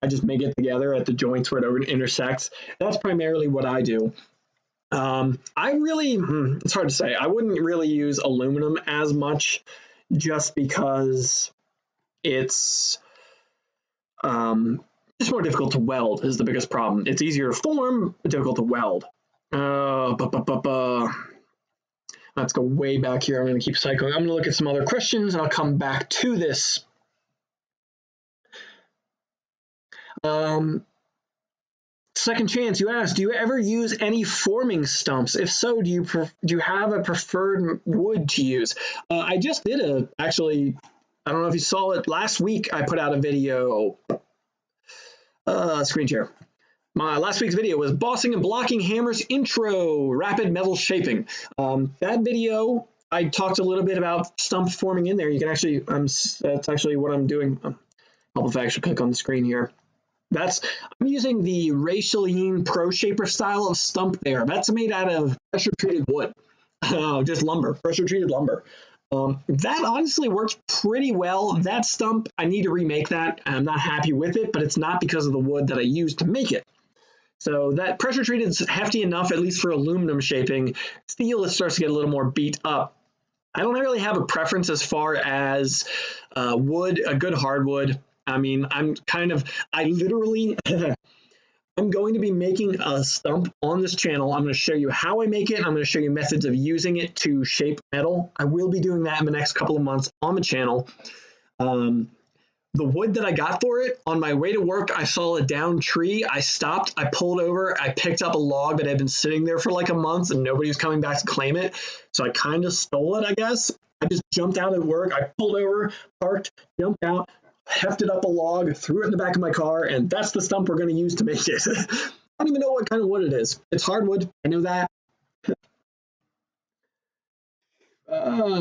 I just MIG it together at the joints where it intersects. That's primarily what I do. It's hard to say. I wouldn't really use aluminum as much, just because it's more difficult to weld is the biggest problem. It's easier to form, but difficult to weld. Let's go way back here. I'm going to keep cycling. I'm going to look at some other questions, and I'll come back to this. Second Chance, you asked, do you ever use any forming stumps? If so, do you have a preferred wood to use? I just did actually, I don't know if you saw it, last week I put out a video, screen share. My last week's video was Bossing and Blocking Hammers Intro, Rapid Metal Shaping. That video, I talked a little bit about stump forming in there. You can actually, that's actually what I'm doing. If I actually click on the screen here. I'm using the Raceline Pro Shaper style of stump there. That's made out of pressure-treated wood, just lumber, pressure-treated lumber. That honestly works pretty well. That stump, I need to remake that. I'm not happy with it, but it's not because of the wood that I used to make it. So that pressure treated is hefty enough, at least for aluminum shaping. Steel, it starts to get a little more beat up. I don't really have a preference as far as wood, a good hardwood. I mean, I literally, I'm going to be making a stump on this channel. I'm going to show you how I make it. I'm going to show you methods of using it to shape metal. I will be doing that in the next couple of months on the channel. The wood that I got for it, on my way to work, I saw a downed tree. I stopped, I pulled over, I picked up a log that had been sitting there for like a month and nobody was coming back to claim it. So I kind of stole it, I guess. I just jumped out at work. I pulled over, parked, jumped out, hefted up a log, threw it in the back of my car, and that's the stump we're going to use to make it. I don't even know what kind of wood it is. It's hardwood. I know that.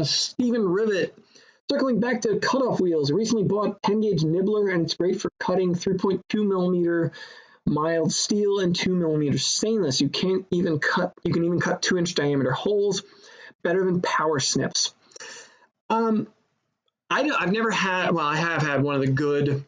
Stephen Rivet. Circling back to cutoff wheels, recently bought 10-gauge nibbler, and it's great for cutting 3.2 millimeter mild steel and 2 millimeter stainless. You can even cut 2-inch diameter holes, better than power snips. I've never had, well, I have had one of the good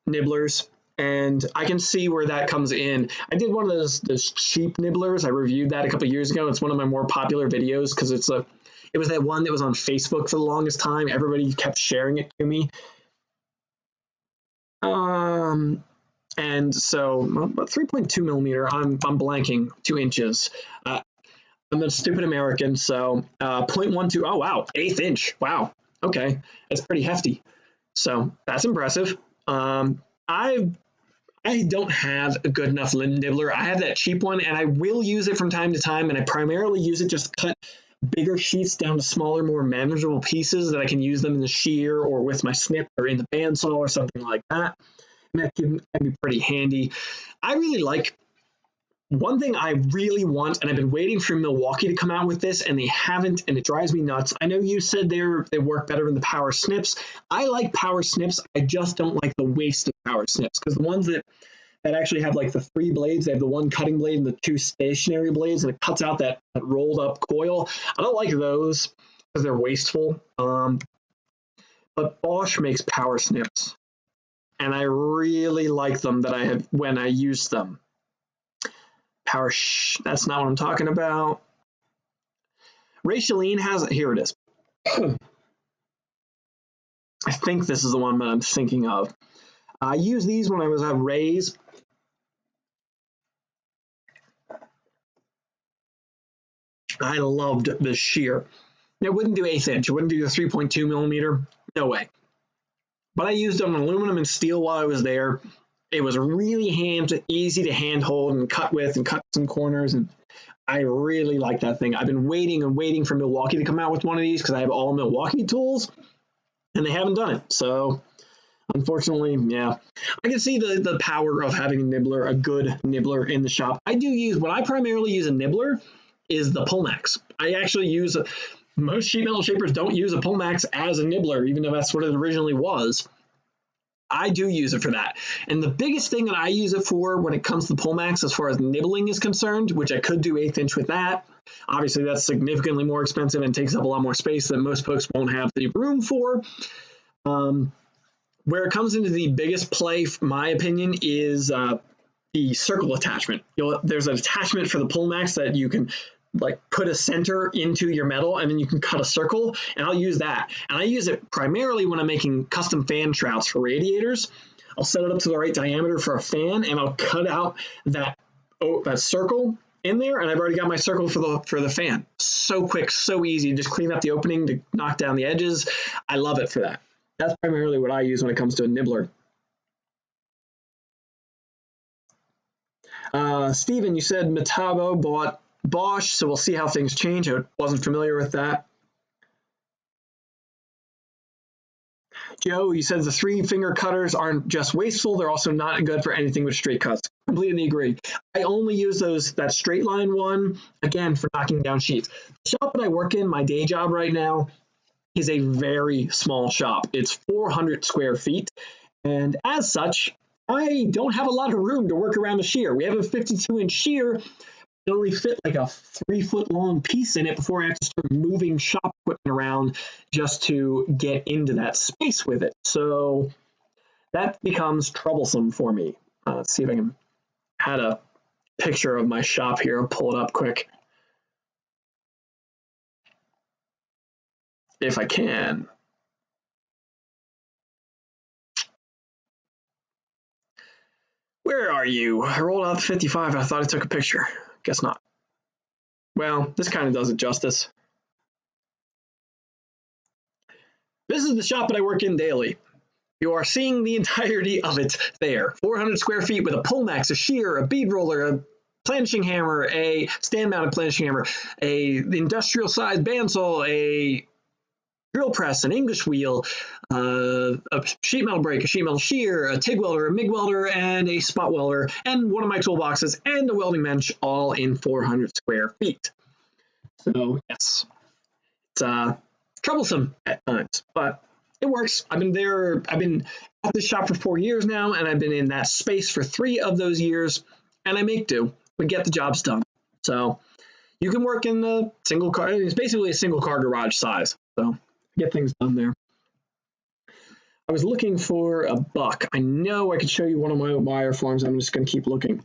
nibblers, and I can see where that comes in. I did one of those cheap nibblers. I reviewed that a couple of years ago. It's one of my more popular videos because it was that one that was on Facebook for the longest time. Everybody kept sharing it to me. And so 3.2 millimeter, I'm blanking, 2 inches. I'm a stupid American, so 0.12, oh wow, 1/8 inch, wow, okay, that's pretty hefty. So that's impressive. I don't have a good enough nibbler. I have that cheap one, and I will use it from time to time, and I primarily use it just to cut bigger sheets down to smaller, more manageable pieces that I can use them in the shear or with my snip or in the bandsaw or something like that. And that can be pretty handy. I really like, one thing I really want, and I've been waiting for Milwaukee to come out with this, and they haven't, and it drives me nuts. I know you said they work better than the power snips. I like power snips. I just don't like the waste of power snips, because the ones that actually have like the 3 blades, they have the 1 cutting blade and the 2 stationary blades, and it cuts out that rolled up coil. I don't like those because they're wasteful. But Bosch makes power snips, and I really like them that I had when I used them. That's not what I'm talking about. Rachaline has, here it is. I think this is the one that I'm thinking of. I used these when I was at Ray's. I loved the shear. It wouldn't do 1/8 inch. It wouldn't do the 3.2 millimeter. No way. But I used them on aluminum and steel while I was there. It was really easy to handhold and cut with and cut some corners. And I really like that thing. I've been waiting and waiting for Milwaukee to come out with one of these because I have all Milwaukee tools, and they haven't done it. So unfortunately, yeah, I can see the power of having a nibbler, a good nibbler in the shop. What I primarily use a nibbler is the Pullmax. I actually use, most sheet metal shapers don't use a Pullmax as a nibbler, even though that's what it originally was. I do use it for that. And the biggest thing that I use it for when it comes to Pullmax, as far as nibbling is concerned, which I could do 1/8 inch with that, obviously that's significantly more expensive and takes up a lot more space that most folks won't have the room for. Where it comes into the biggest play, in my opinion, is the circle attachment. There's an attachment for the Pullmax that you can like put a center into your metal, and then you can cut a circle, and I'll use that. And I use it primarily when I'm making custom fan shrouds for radiators. I'll set it up to the right diameter for a fan, and I'll cut out that circle in there, and I've already got my circle for the fan. So quick, so easy. Just clean up the opening to knock down the edges. I love it for that. That's primarily what I use when it comes to a nibbler. Steven, you said Metabo bought Bosch, so we'll see how things change. I wasn't familiar with that. Joe, you said the 3-finger cutters aren't just wasteful, they're also not good for anything with straight cuts. Completely agree. I only use that straight line one, again, for knocking down sheets. The shop that I work in, my day job right now, is a very small shop. It's 400 square feet, and as such, I don't have a lot of room to work around the shear. We have a 52-inch shear. It only fit like a 3-foot long piece in it before I have to start moving shop equipment around just to get into that space with it. So that becomes troublesome for me. Let's see if I can add a picture of my shop here. I'll pull it up quick. If I can. Where are you? I rolled out the 55. I thought I took a picture. Guess not. Well, this kind of does it justice. This is the shop that I work in daily. You are seeing the entirety of it there. 400 square feet with a pull max, a shear, a bead roller, a planishing hammer, a stand-mounted planishing hammer, a industrial-sized bandsaw, a drill press, an English wheel, a sheet metal brake, a sheet metal shear, a TIG welder, a MIG welder, and a spot welder, and one of my toolboxes, and a welding bench, all in 400 square feet. So, yes, it's troublesome at times, but it works. I've been at this shop for 4 years now, and I've been in that space for 3 of those years, and I make do. We get the jobs done. So you can work in the single car. It's basically a single car garage size. So get things done there. I was looking for a buck. I know I could show you one of my wire forms. I'm just going to keep looking.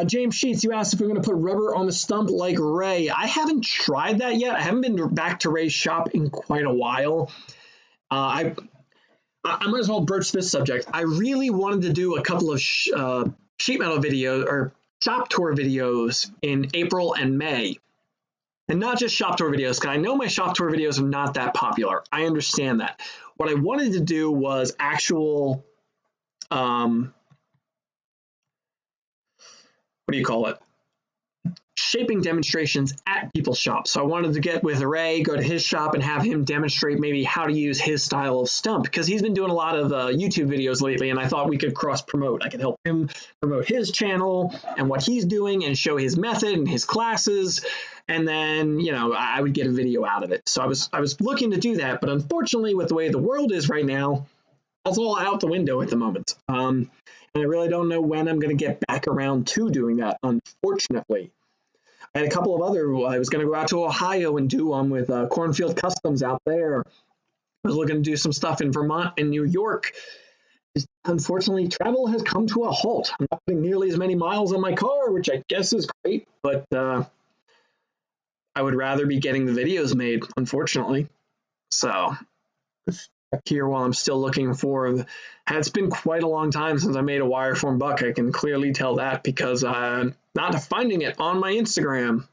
James Sheets, you asked if we're going to put rubber on the stump like Ray. I haven't tried that yet. I haven't been back to Ray's shop in quite a while. I might as well broach this subject. I really wanted to do a couple of sheet metal videos or shop tour videos in April and May. And not just shop tour videos, because I know my shop tour videos are not that popular. I understand that. What I wanted to do was actual, what do you call it? Shaping demonstrations at people's shops. So I wanted to get with Ray, go to his shop and have him demonstrate maybe how to use his style of stump, because he's been doing a lot of YouTube videos lately, and I thought we could cross promote. I could help him promote his channel and what he's doing and show his method and his classes, and then, you know, I would get a video out of it. So I was looking to do that, but unfortunately with the way the world is right now, that's all out the window at the moment. And I really don't know when I'm going to get back around to doing that, unfortunately. I had a couple of I was going to go out to Ohio and do one with Cornfield Customs out there. I was looking to do some stuff in Vermont and New York. Unfortunately, travel has come to a halt. I'm not putting nearly as many miles on my car, which I guess is great, but I would rather be getting the videos made, unfortunately. So here while I'm still looking for, it's been quite a long time since I made a wire form buck. I can clearly tell that because I'm not finding it on my Instagram.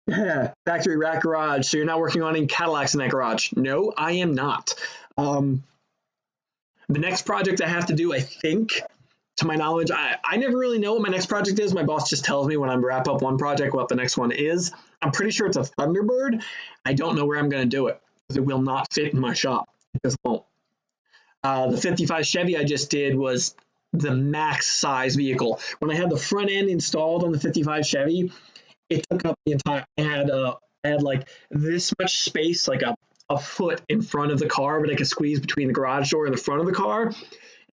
Yeah, factory rack garage. So you're not working on any Cadillacs in that garage? No, I am not. The next project I have to do, I think, to my knowledge, I never really know what my next project is. My boss just tells me when I wrap up one project what the next one is. I'm pretty sure it's a Thunderbird. I don't know where I'm going to do it because it will not fit in my shop. It just won't. The 55 Chevy I just did was the max size vehicle. When I had the front end installed on the 55 Chevy, it took up the entire. I had like this much space, like a foot in front of the car, but I could squeeze between the garage door and the front of the car.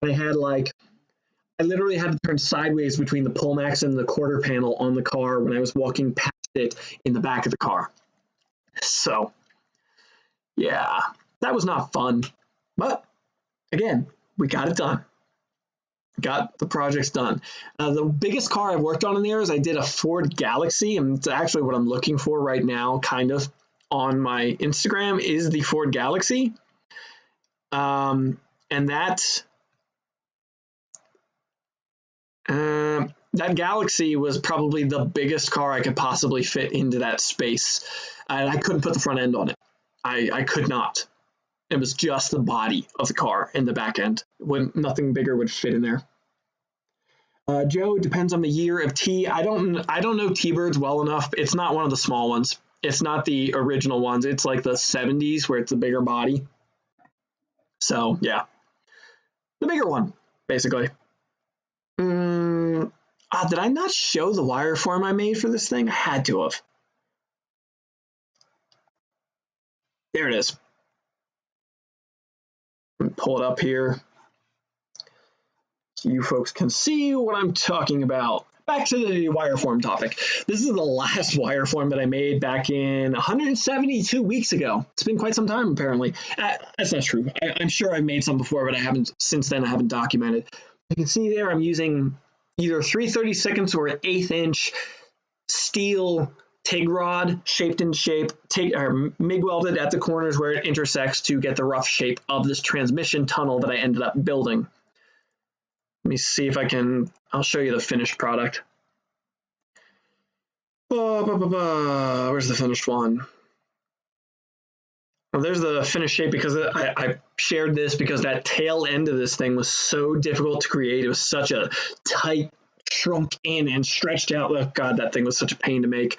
And I literally had to turn sideways between the pull max and the quarter panel on the car when I was walking past it in the back of the car. So, yeah, that was not fun. But again, we got it done. Got the projects done. The biggest car I've worked on in there is I did a Ford Galaxy, and it's actually what I'm looking for right now, kind of, on my Instagram, is the Ford Galaxy. And that Galaxy was probably the biggest car I could possibly fit into that space. And I couldn't put the front end on it. I could not. It was just the body of the car and the back end. Nothing bigger would fit in there. Joe, it depends on the year of T. I don't know T-Birds well enough. It's not one of the small ones. It's not the original ones. It's like the 70s where it's a bigger body. So, yeah. The bigger one, basically. Did I not show the wire form I made for this thing? I had to have. There it is. Pull it up here so you folks can see what I'm talking about. Back to the wire form topic. This is the last wire form that I made back in 172 weeks ago. It's been quite some time, apparently. That's not true. I'm sure I've made some before, but since then I haven't documented. You can see there I'm using either 3/32 or an 1/8 inch steel TIG rod, shaped in shape, MIG welded at the corners where it intersects to get the rough shape of this transmission tunnel that I ended up building. Let me see if I'll show you the finished product. Where's the finished one? Well, there's the finished shape because I shared this because that tail end of this thing was so difficult to create. It was such a tight, shrunk in and stretched out. Oh God, that thing was such a pain to make.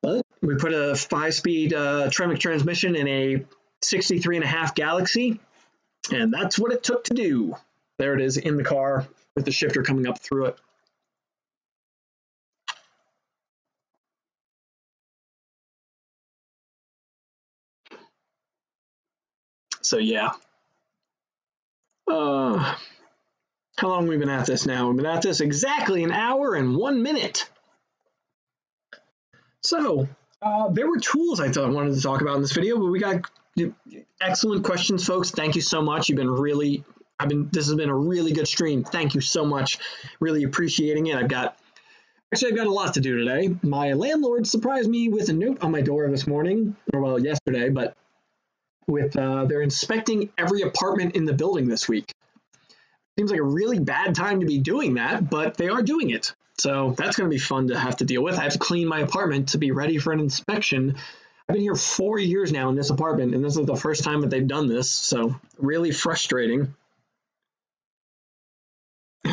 But we put a 5-speed Tremec transmission in a 63.5 Galaxy, and that's what it took to do. There it is in the car with the shifter coming up through it. So yeah. How long have we been at this now? We've been at this exactly 1 hour and 1 minute. So there were tools I thought I wanted to talk about in this video, but we got excellent questions, folks. Thank you so much. This has been a really good stream. Thank you so much. Really appreciating it. I've got a lot to do today. My landlord surprised me with a note on my door this morning, or well, yesterday, but with they're inspecting every apartment in the building this week. Seems like a really bad time to be doing that, but they are doing it. So that's going to be fun to have to deal with. I have to clean my apartment to be ready for an inspection. I've been here 4 years now in this apartment, and this is the first time that they've done this. So really frustrating.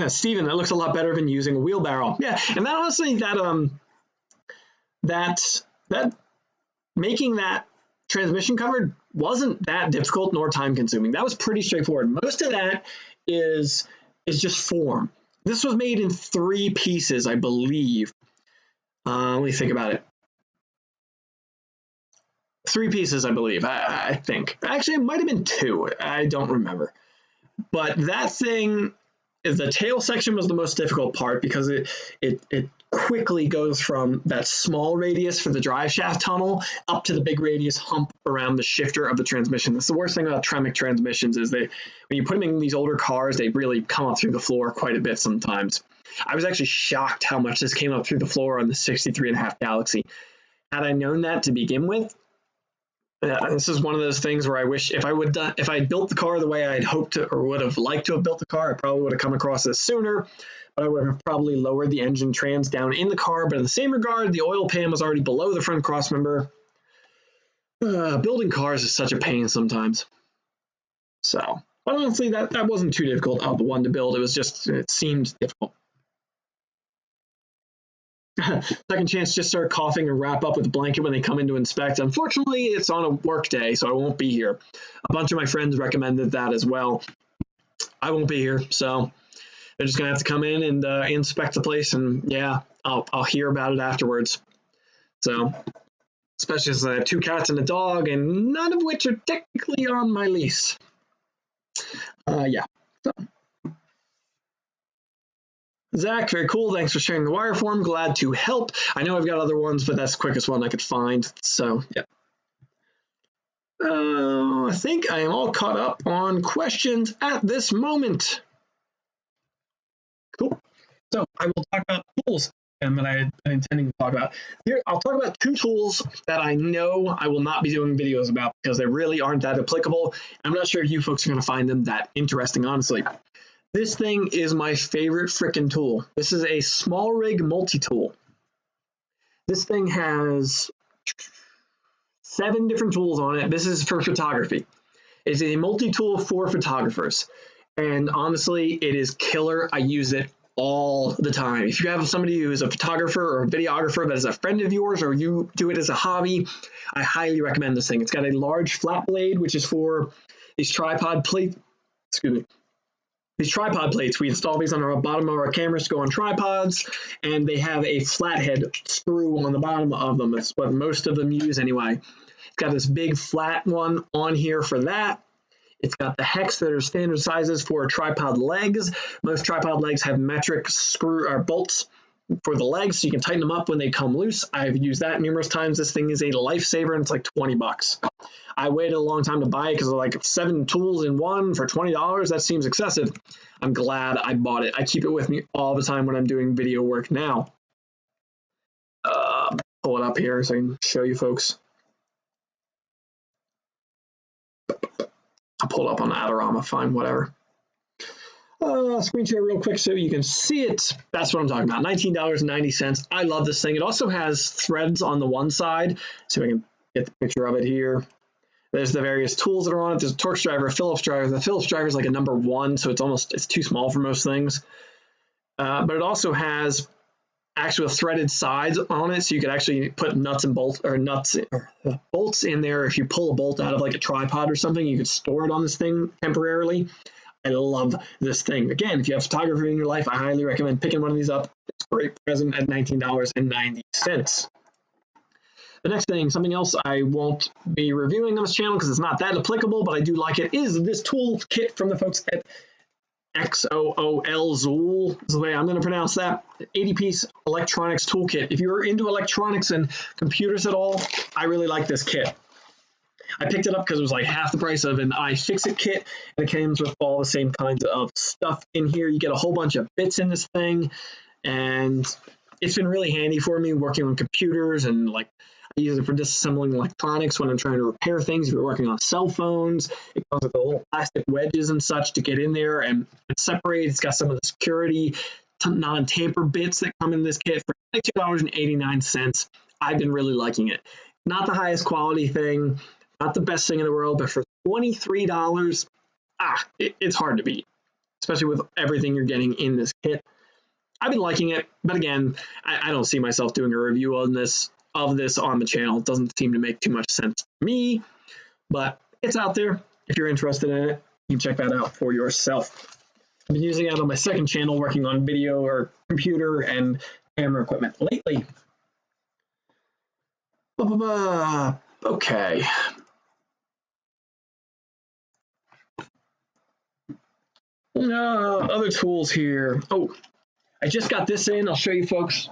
Steven, that looks a lot better than using a wheelbarrow. Yeah, and that honestly, that making that transmission cover wasn't that difficult nor time consuming. That was pretty straightforward. Most of that is just form. This was made in 3 pieces, I believe. Let me think about it. 3 pieces, I believe. I think. Actually, it might have been 2. I don't remember. But that thing, the tail section was the most difficult part because it quickly goes from that small radius for the drive shaft tunnel up to the big radius hump around the shifter of the transmission. That's the worst thing about Tremec transmissions is when you put them in these older cars, they really come up through the floor quite a bit sometimes. I was actually shocked how much this came up through the floor on the 63.5 Galaxy. Had I known that to begin with, this is one of those things where I wish if I built the car the way I'd hoped to or would have liked to have built the car, I probably would have come across this sooner. But I would have probably lowered the engine trans down in the car. But in the same regard, the oil pan was already below the front crossmember. Building cars is such a pain sometimes. So, but honestly, that wasn't too difficult of the one to build. It seemed difficult. Second Chance just started coughing and wrap up with a blanket when they come in to inspect. Unfortunately, it's on a work day, so I won't be here. A bunch of my friends recommended that as well. I won't be here, so they're just gonna have to come in and inspect the place, and yeah, I'll hear about it afterwards. So, especially since I have 2 cats and a dog, and none of which are technically on my lease. Yeah. So. Zach, very cool. Thanks for sharing the wire form. Glad to help. I know I've got other ones, but that's the quickest one I could find. So, yeah. I think I am all caught up on questions at this moment. Cool. So I will talk about tools that I had been intending to talk about. Here, I'll talk about 2 tools that I know I will not be doing videos about because they really aren't that applicable. I'm not sure if you folks are going to find them that interesting, honestly. This thing is my favorite frickin' tool. This is a small rig multi-tool. This thing has 7 different tools on it. This is for photography. It's a multi-tool for photographers. And honestly, it is killer. I use it all the time. If you have somebody who is a photographer or a videographer that is a friend of yours, or you do it as a hobby, I highly recommend this thing. It's got a large flat blade, which is for these tripod plates. These tripod plates, we install these on the bottom of our cameras to go on tripods, and they have a flathead screw on the bottom of them. That's what most of them use anyway. It's got this big flat one on here for that. It's got the hex that are standard sizes for tripod legs. Most tripod legs have metric screw or bolts for the legs so you can tighten them up when they come loose. I've used that numerous times. This thing is a lifesaver, and it's like 20 bucks. I waited a long time to buy it because like 7 tools in one for $20. That seems excessive. I'm glad I bought it. I keep it with me all the time when I'm doing video work now. Pull it up here so I can show you folks. I'll pull it up on Adorama, fine, whatever. Screen share real quick so you can see it. That's what I'm talking about, $19.90. I love this thing. It also has threads on the one side, so I can get the picture of it here. There's the various tools that are on it. There's a Torx driver, a Phillips driver. The Phillips driver is like a number 1, so it's too small for most things. But it also has actual threaded sides on it, so you could actually put bolts in there. If you pull a bolt out of like a tripod or something, you could store it on this thing temporarily. I love this thing. Again, if you have photography in your life, I highly recommend picking one of these up. It's a great present at $19.90. The next thing, something else I won't be reviewing on this channel because it's not that applicable, but I do like it, is this tool kit from the folks at XOOL Zool is the way I'm going to pronounce that. 80-piece electronics toolkit. If you're into electronics and computers at all, I really like this kit. I picked it up because it was like half the price of an iFixit kit, and it comes with all the same kinds of stuff in here. You get a whole bunch of bits in this thing, and it's been really handy for me working on computers, and like I use it for disassembling electronics when I'm trying to repair things. If you're working on cell phones, it comes with the little plastic wedges and such to get in there and separate. It's got some of the security non-tamper bits that come in this kit for $2.89. I've been really liking it. Not the highest quality thing, not the best thing in the world, but for $23, it's hard to beat, especially with everything you're getting in this kit. I've been liking it, but again, I don't see myself doing a review on this on the channel. It doesn't seem to make too much sense to me, but it's out there. If you're interested in it, you can check that out for yourself. I've been using it on my second channel, working on video or computer and camera equipment lately. Okay. Other tools here. Oh, I just got this in. I'll show you folks.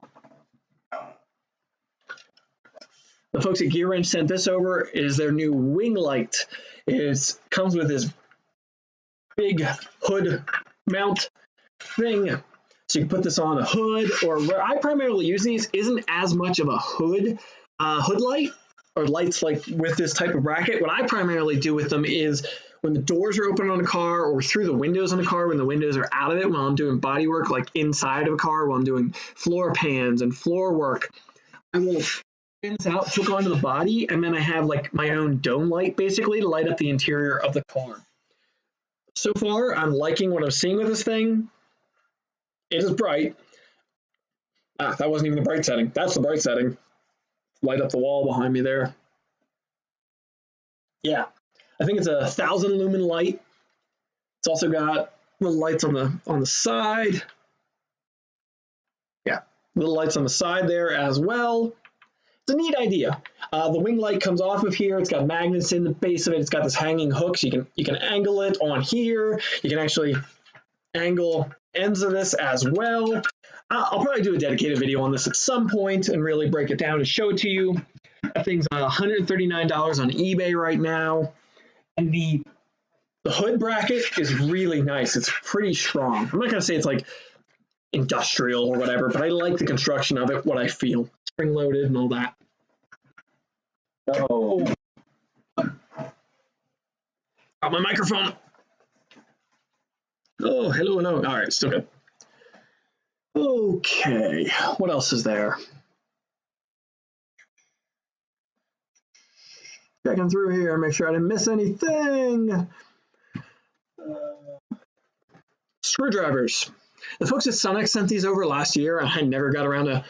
The folks at Gear Wrench sent this over. It is their new wing light. It comes with this big hood mount thing. So you can put this on a hood, or where I primarily use these isn't as much of a hood light or lights like with this type of bracket. What I primarily do with them is when the doors are open on a car, or through the windows on a car when the windows are out of it, when I'm doing body work like inside of a car, while I'm doing floor pans and floor work, I will spin this out, hook onto the body, and then I have like my own dome light basically to light up the interior of the car. So far, I'm liking what I'm seeing with this thing. It is bright. That wasn't even the bright setting. That's the bright setting. Light up the wall behind me there. Yeah, I think it's a 1,000 lumen light. It's also got little lights on the side. Yeah, little lights on the side there as well. It's a neat idea. The wing light comes off of here. It's got magnets in the base of it. It's got this hanging hook, so you can angle it on here. You can actually angle ends of this as well. I'll probably do a dedicated video on this at some point and really break it down and show it to you. That thing's $139 on eBay right now. And the hood bracket is really nice. It's pretty strong. I'm not going to say it's like industrial or whatever, but I like the construction of it, what I feel. Spring loaded and all that. Oh. Got my microphone. Oh, hello. All right, still good. Okay, what else is there? Checking through here, make sure I didn't miss anything. Screwdrivers. The folks at Sunex sent these over last year. I never got around to.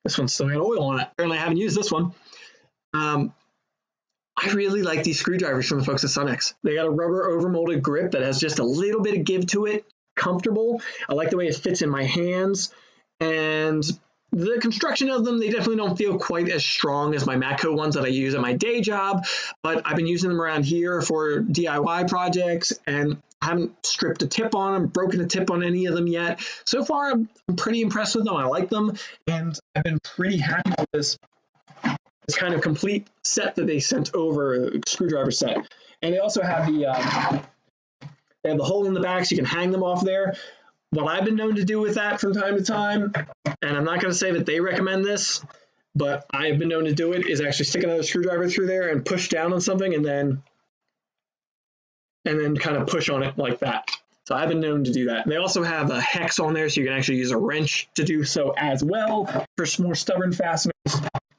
This one's still got oil on it. Apparently, I haven't used this one. I really like these screwdrivers from the folks at Sunex. They got a rubber overmolded grip that has just a little bit of give to it. Comfortable. I like the way it fits in my hands, and the construction of them, they definitely don't feel quite as strong as my Matco ones that I use at my day job, but I've been using them around here for DIY projects, and I haven't stripped a tip on them, broken a tip on any of them yet. So far, I'm pretty impressed with them. I like them, and I've been pretty happy with this kind of complete set that they sent over, a screwdriver set. And they also have they have the hole in the back so you can hang them off there. What I've been known to do with that from time to time, and I'm not going to say that they recommend this, but I've been known to do it, is actually stick another screwdriver through there and push down on something and then kind of push on it like that. So I've been known to do that. And they also have a hex on there so you can actually use a wrench to do so as well for some more stubborn fasteners.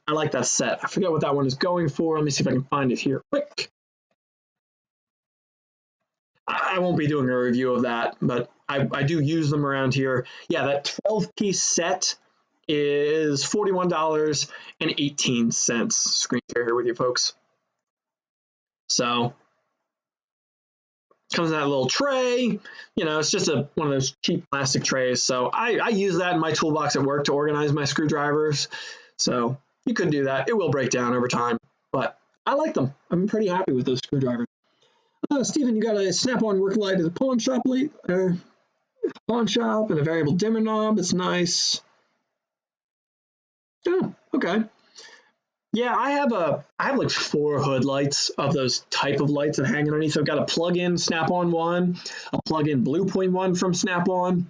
I like that set. I forget what that one is going for. Let me see if I can find it here quick. I won't be doing a review of that, but I do use them around here. Yeah, that 12-piece set is $41.18. Screen share here with you folks. So comes in that little tray. You know, it's just one of those cheap plastic trays. So I use that in my toolbox at work to organize my screwdrivers. So you could do that. It will break down over time, but I like them. I'm pretty happy with those screwdrivers. Stephen, you got a Snap-on work light at the pawn shop and a variable dimmer knob. It's nice. Oh, okay. Yeah, I have like 4 hood lights of those type of lights that hang underneath. So I've got a plug-in Snap-on one, a plug-in Blue Point one from Snap-on,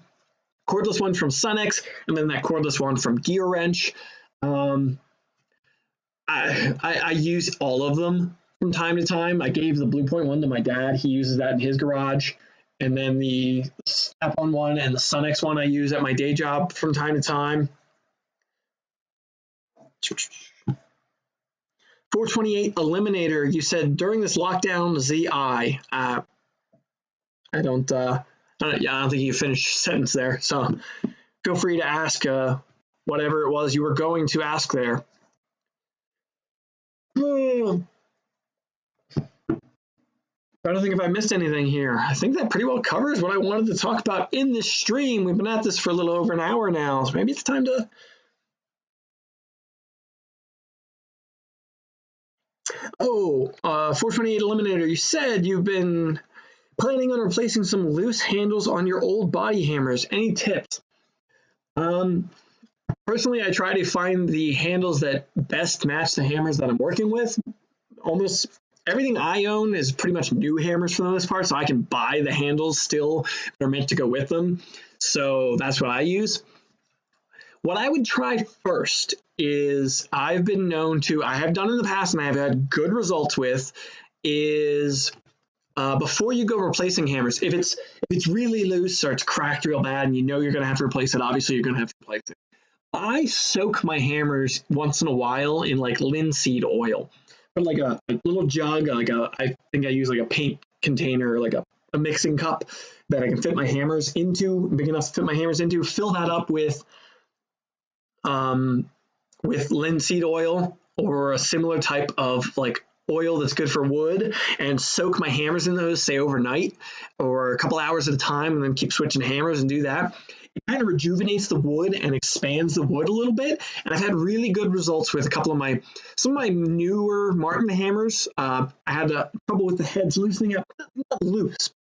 cordless one from Sunex, and then that cordless one from Gear Wrench. I use all of them from time to time. I gave the Blue Point one to my dad. He uses that in his garage. And then the Snap-on one and the Sunex one I use at my day job from time to time. 428 Eliminator, you said during this lockdown, ZI. I don't think you finished your sentence there. So feel free to ask whatever it was you were going to ask there. I don't think if I missed anything here. I think that pretty well covers what I wanted to talk about in this stream. We've been at this for a little over an hour now, so maybe it's time to... Oh, 428 Eliminator, you said you've been planning on replacing some loose handles on your old body hammers. Any tips? Personally, I try to find the handles that best match the hammers that I'm working with. Almost everything I own is pretty much new hammers for the most part, so I can buy the handles still that are meant to go with them. So that's what I use. What I would try first is I have done in the past and I have had good results with is before you go replacing hammers, if it's really loose or it's cracked real bad and you know you're going to have to replace it, obviously you're going to have to replace it. I soak my hammers once in a while in like linseed oil. But like a little jug, I think I use like a paint container, like a mixing cup that I can fit my hammers into, big enough to fit my hammers into, fill that up with linseed oil or a similar type of like oil that's good for wood, and soak my hammers in those, say overnight or a couple hours at a time, and then keep switching hammers and do that. It kind of rejuvenates the wood and expands the wood a little bit. And I've had really good results with some of my newer Martin hammers. I had trouble with the heads loosening up, not loose,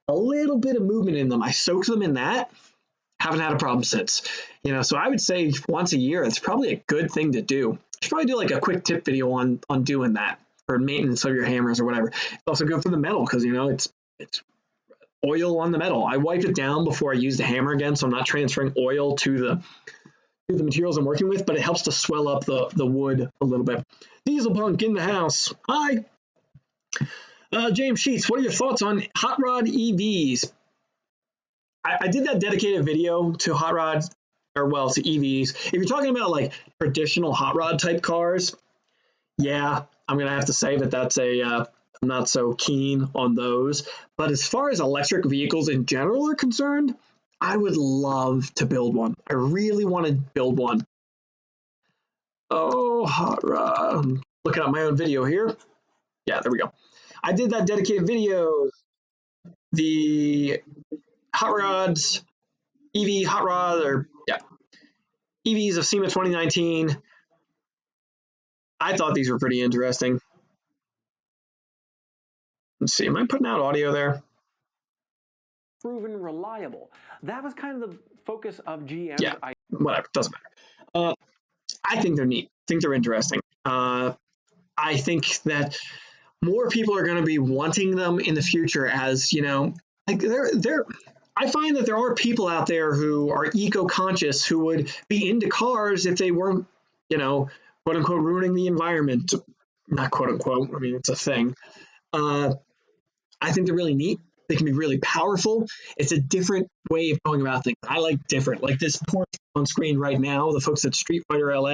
a little bit of movement in them. I soaked them in that. Haven't had a problem since. So I would say once a year, it's probably a good thing to do. You should probably do like a quick tip video on doing that for maintenance of your hammers or whatever. It's also good for the metal because it's oil on the metal. I wipe it down before I use the hammer again, so I'm not transferring oil to the materials I'm working with, but it helps to swell up the wood a little bit. Diesel Punk in the house. Hi. James Sheets, what are your thoughts on hot rod EVs? I did that dedicated video to hot rods, to EVs. If you're talking about like traditional hot rod type cars, yeah, I'm going to have to say that I'm not so keen on those. But as far as electric vehicles in general are concerned, I would love to build one. I really want to build one. Oh, hot rod. I'm looking at my own video here. Yeah, there we go. I did that dedicated video. The hot rods, EV hot rod, EVs of SEMA 2019. I thought these were pretty interesting. Let's see, am I putting out audio there? proven reliable. That was kind of the focus of GM's. Yeah, whatever, doesn't matter. I think they're neat. I think they're interesting. I think that more people are going to be wanting them in the future, as you know, like I find that there are people out there who are eco-conscious who would be into cars if they weren't, you know, quote unquote, ruining the environment. Not quote unquote. I mean, it's a thing. I think they're really neat. They can be really powerful. It's a different way of going about things. I like different. Like this Porsche on screen right now, the folks at Street Fighter LA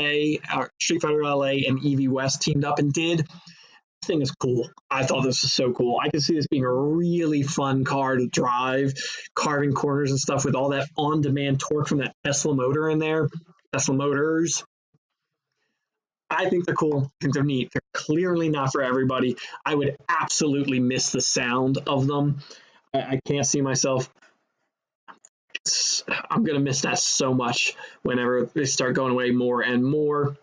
and EV West teamed up and did. This thing is cool. I thought this was so cool. I can see this being a really fun car to drive, carving corners and stuff with all that on-demand torque from that Tesla motor in there. Tesla motors. I think they're cool. I think they're neat. They're clearly not for everybody. I would absolutely miss the sound of them. I can't see myself. I'm going to miss that so much whenever they start going away more and more.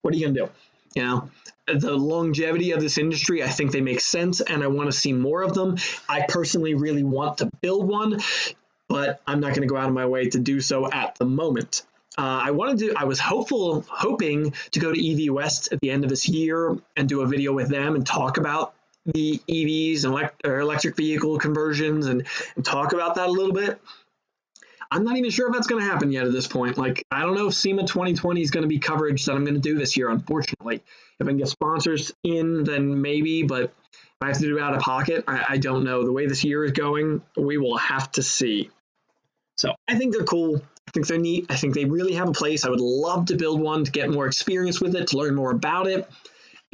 What are you going to do? You know, the longevity of this industry, I think they make sense, and I want to see more of them. I personally really want to build one, but I'm not going to go out of my way to do so at the moment. I was hoping to go to EV West at the end of this year and do a video with them and talk about the EVs and electric vehicle conversions and talk about that a little bit. I'm not even sure if that's going to happen yet at this point. Like, I don't know if SEMA 2020 is going to be coverage that I'm going to do this year, unfortunately. If I can get sponsors in, then maybe, but if I have to do it out of pocket, I don't know. The way this year is going, we will have to see. So I think they're cool. I think they're neat. I think they really have a place. I would love to build one to get more experience with it, to learn more about it.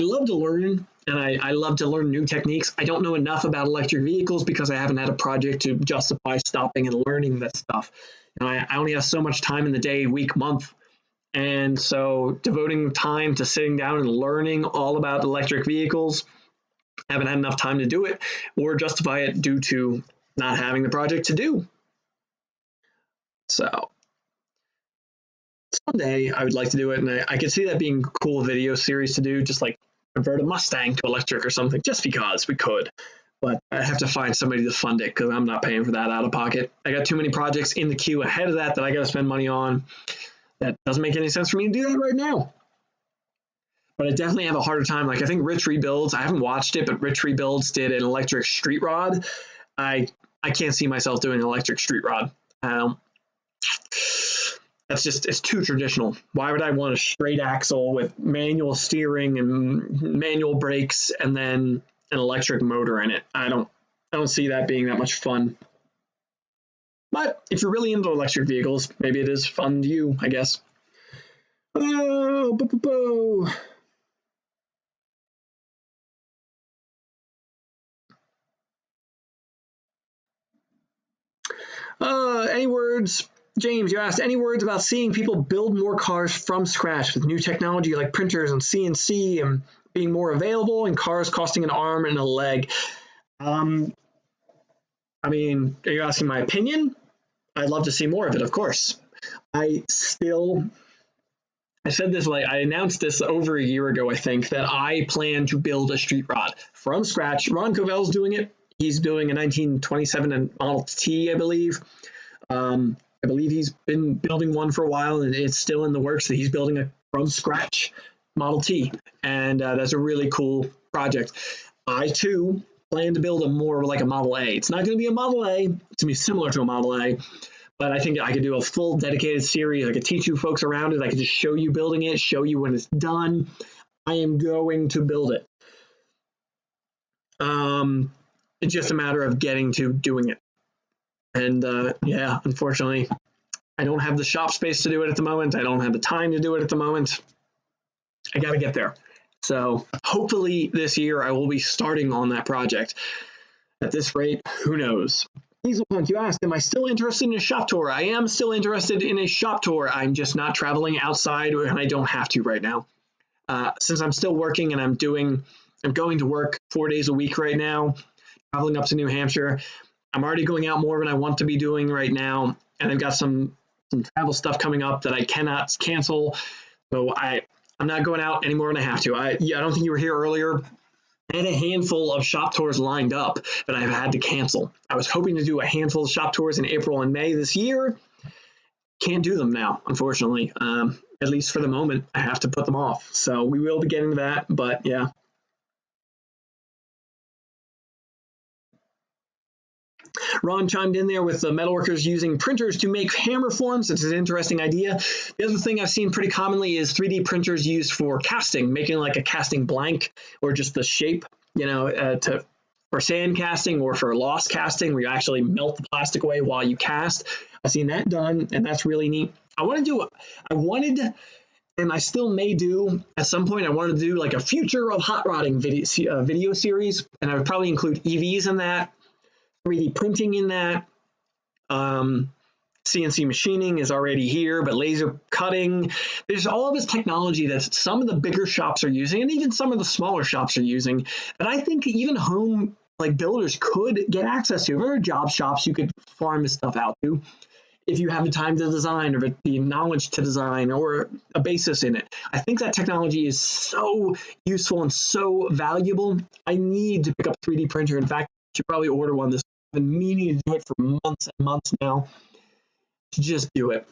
I love to learn, and I love to learn new techniques. I don't know enough about electric vehicles because I haven't had a project to justify stopping and learning that stuff. And I only have so much time in the day, week, month. And so devoting time to sitting down and learning all about electric vehicles, I haven't had enough time to do it or justify it due to not having the project to do. So someday I would like to do it, and I could see that being a cool video series to do, just like convert a Mustang to electric or something, just because we could. But I have to find somebody to fund it because I'm not paying for that out of pocket. I got too many projects in the queue ahead of that I got to spend money on. That doesn't make any sense for me to do that right now. But I definitely have a harder time. Like, I think Rich Rebuilds, I haven't watched it, but Rich Rebuilds did an electric street rod. I can't see myself doing an electric street rod. That's just, it's too traditional. Why would I want a straight axle with manual steering and manual brakes and then an electric motor in it? I don't see that being that much fun. But if you're really into electric vehicles, maybe it is fun to you, I guess. Oh, any words? James, you asked, any words about seeing people build more cars from scratch with new technology like printers and CNC and being more available and cars costing an arm and a leg? I mean, are you asking my opinion? I'd love to see more of it, of course. I said this, like, I announced this over a year ago, I think, that I plan to build a street rod from scratch. Ron Covell's doing it. He's doing a 1927 Model T, I believe. I believe he's been building one for a while, and it's still in the works that he's building a from scratch Model T. And that's a really cool project. I, too, plan to build a more like a Model A. It's not going to be a Model A. It's going to be similar to a Model A. But I think I could do a full dedicated series. I could teach you folks around it. I could just show you building it, show you when it's done. I am going to build it. It's just a matter of getting to doing it. And yeah, unfortunately, I don't have the shop space to do it at the moment. I don't have the time to do it at the moment. I got to get there. So hopefully this year I will be starting on that project. At this rate, who knows? Dieselpunk, you asked, am I still interested in a shop tour? I am still interested in a shop tour. I'm just not traveling outside, and I don't have to right now. Since I'm still working and I'm going to work 4 days a week right now, traveling up to New Hampshire. I'm already going out more than I want to be doing right now, and I've got some travel stuff coming up that I cannot cancel. So I'm not going out any more than I have to. I don't think you were here earlier, I had a handful of shop tours lined up that I've had to cancel. I was hoping to do a handful of shop tours in April and May this year. Can't do them now, unfortunately. At least for the moment, I have to put them off. So we will be getting to that, but yeah. Ron chimed in there with the metalworkers using printers to make hammer forms. It's an interesting idea. The other thing I've seen pretty commonly is 3D printers used for casting, making like a casting blank or just the shape, for sand casting or for loss casting, where you actually melt the plastic away while you cast. I've seen that done, and that's really neat. I wanted, and I still may do at some point, I wanted to do like a future of hot rodding video series, and I would probably include EVs in that, 3D printing in that. CNC machining is already here, but laser cutting, there's all of this technology that some of the bigger shops are using, and even some of the smaller shops are using, that I think even home like builders could get access to. If there are job shops you could farm this stuff out to, if you have the time to design or the knowledge to design or a basis in it. I think that technology is so useful and so valuable. I need to pick up a 3D printer. In fact, I should probably order one. I've been meaning to do it for months and months now. To just do it.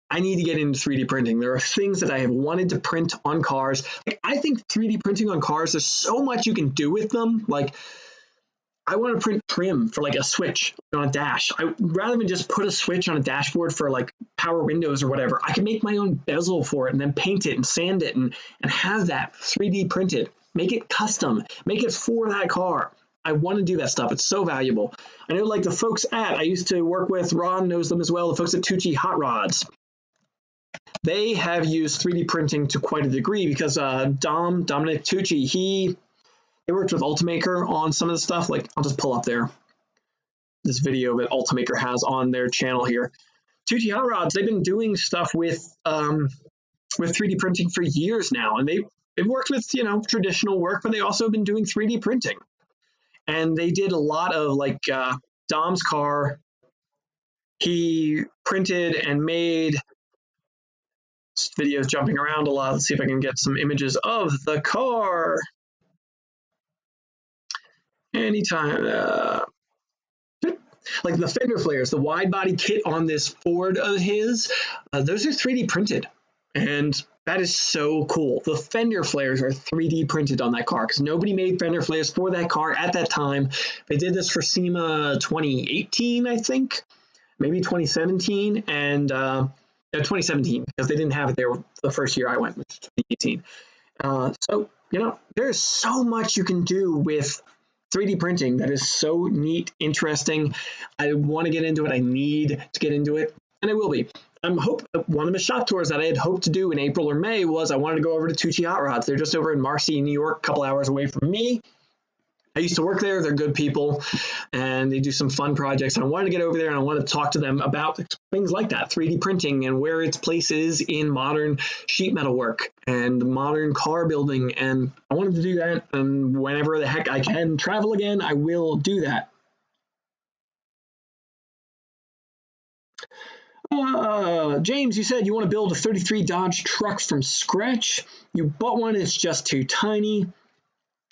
I need to get into 3D printing. There are things that I have wanted to print on cars. I think 3D printing on cars, there's so much you can do with them. Like, I want to print trim for like a switch on a dash. Rather than just put a switch on a dashboard for like power windows or whatever, I can make my own bezel for it and then paint it and sand it and have that 3D printed. Make it custom. Make it for that car. I want to do that stuff. It's so valuable. I know like the folks I used to work with, Ron knows them as well, the folks at Tucci Hot Rods. They have used 3D printing to quite a degree because Dominic Tucci, they worked with Ultimaker on some of the stuff. Like, I'll just pull up this video that Ultimaker has on their channel here. Tucci Hot Rods, they've been doing stuff with 3D printing for years now. And they've worked with, traditional work, but they also have been doing 3D printing. And they did a lot of like Dom's car. He printed and made, this video's jumping around a lot. Let's see if I can get some images of the car. Anytime. Like the fender flares, the wide body kit on this Ford of his, those are 3D printed. And that is so cool. The fender flares are 3D printed on that car because nobody made fender flares for that car at that time. They did this for SEMA 2018, I think, maybe 2017, and 2017 because they didn't have it there the first year I went, which is 2018. So, there's so much you can do with 3D printing that is so neat, interesting. I want to get into it. I need to get into it, and I will be. One of the shop tours that I had hoped to do in April or May was I wanted to go over to Tucci Hot Rods. They're just over in Marcy, New York, a couple hours away from me. I used to work there. They're good people, and they do some fun projects. And I wanted to get over there, and I wanted to talk to them about things like that, 3D printing and where its place is in modern sheet metal work and modern car building. And I wanted to do that, and whenever the heck I can travel again, I will do that. James, you said you want to build a 33 Dodge truck from scratch. You bought one, it's just too tiny.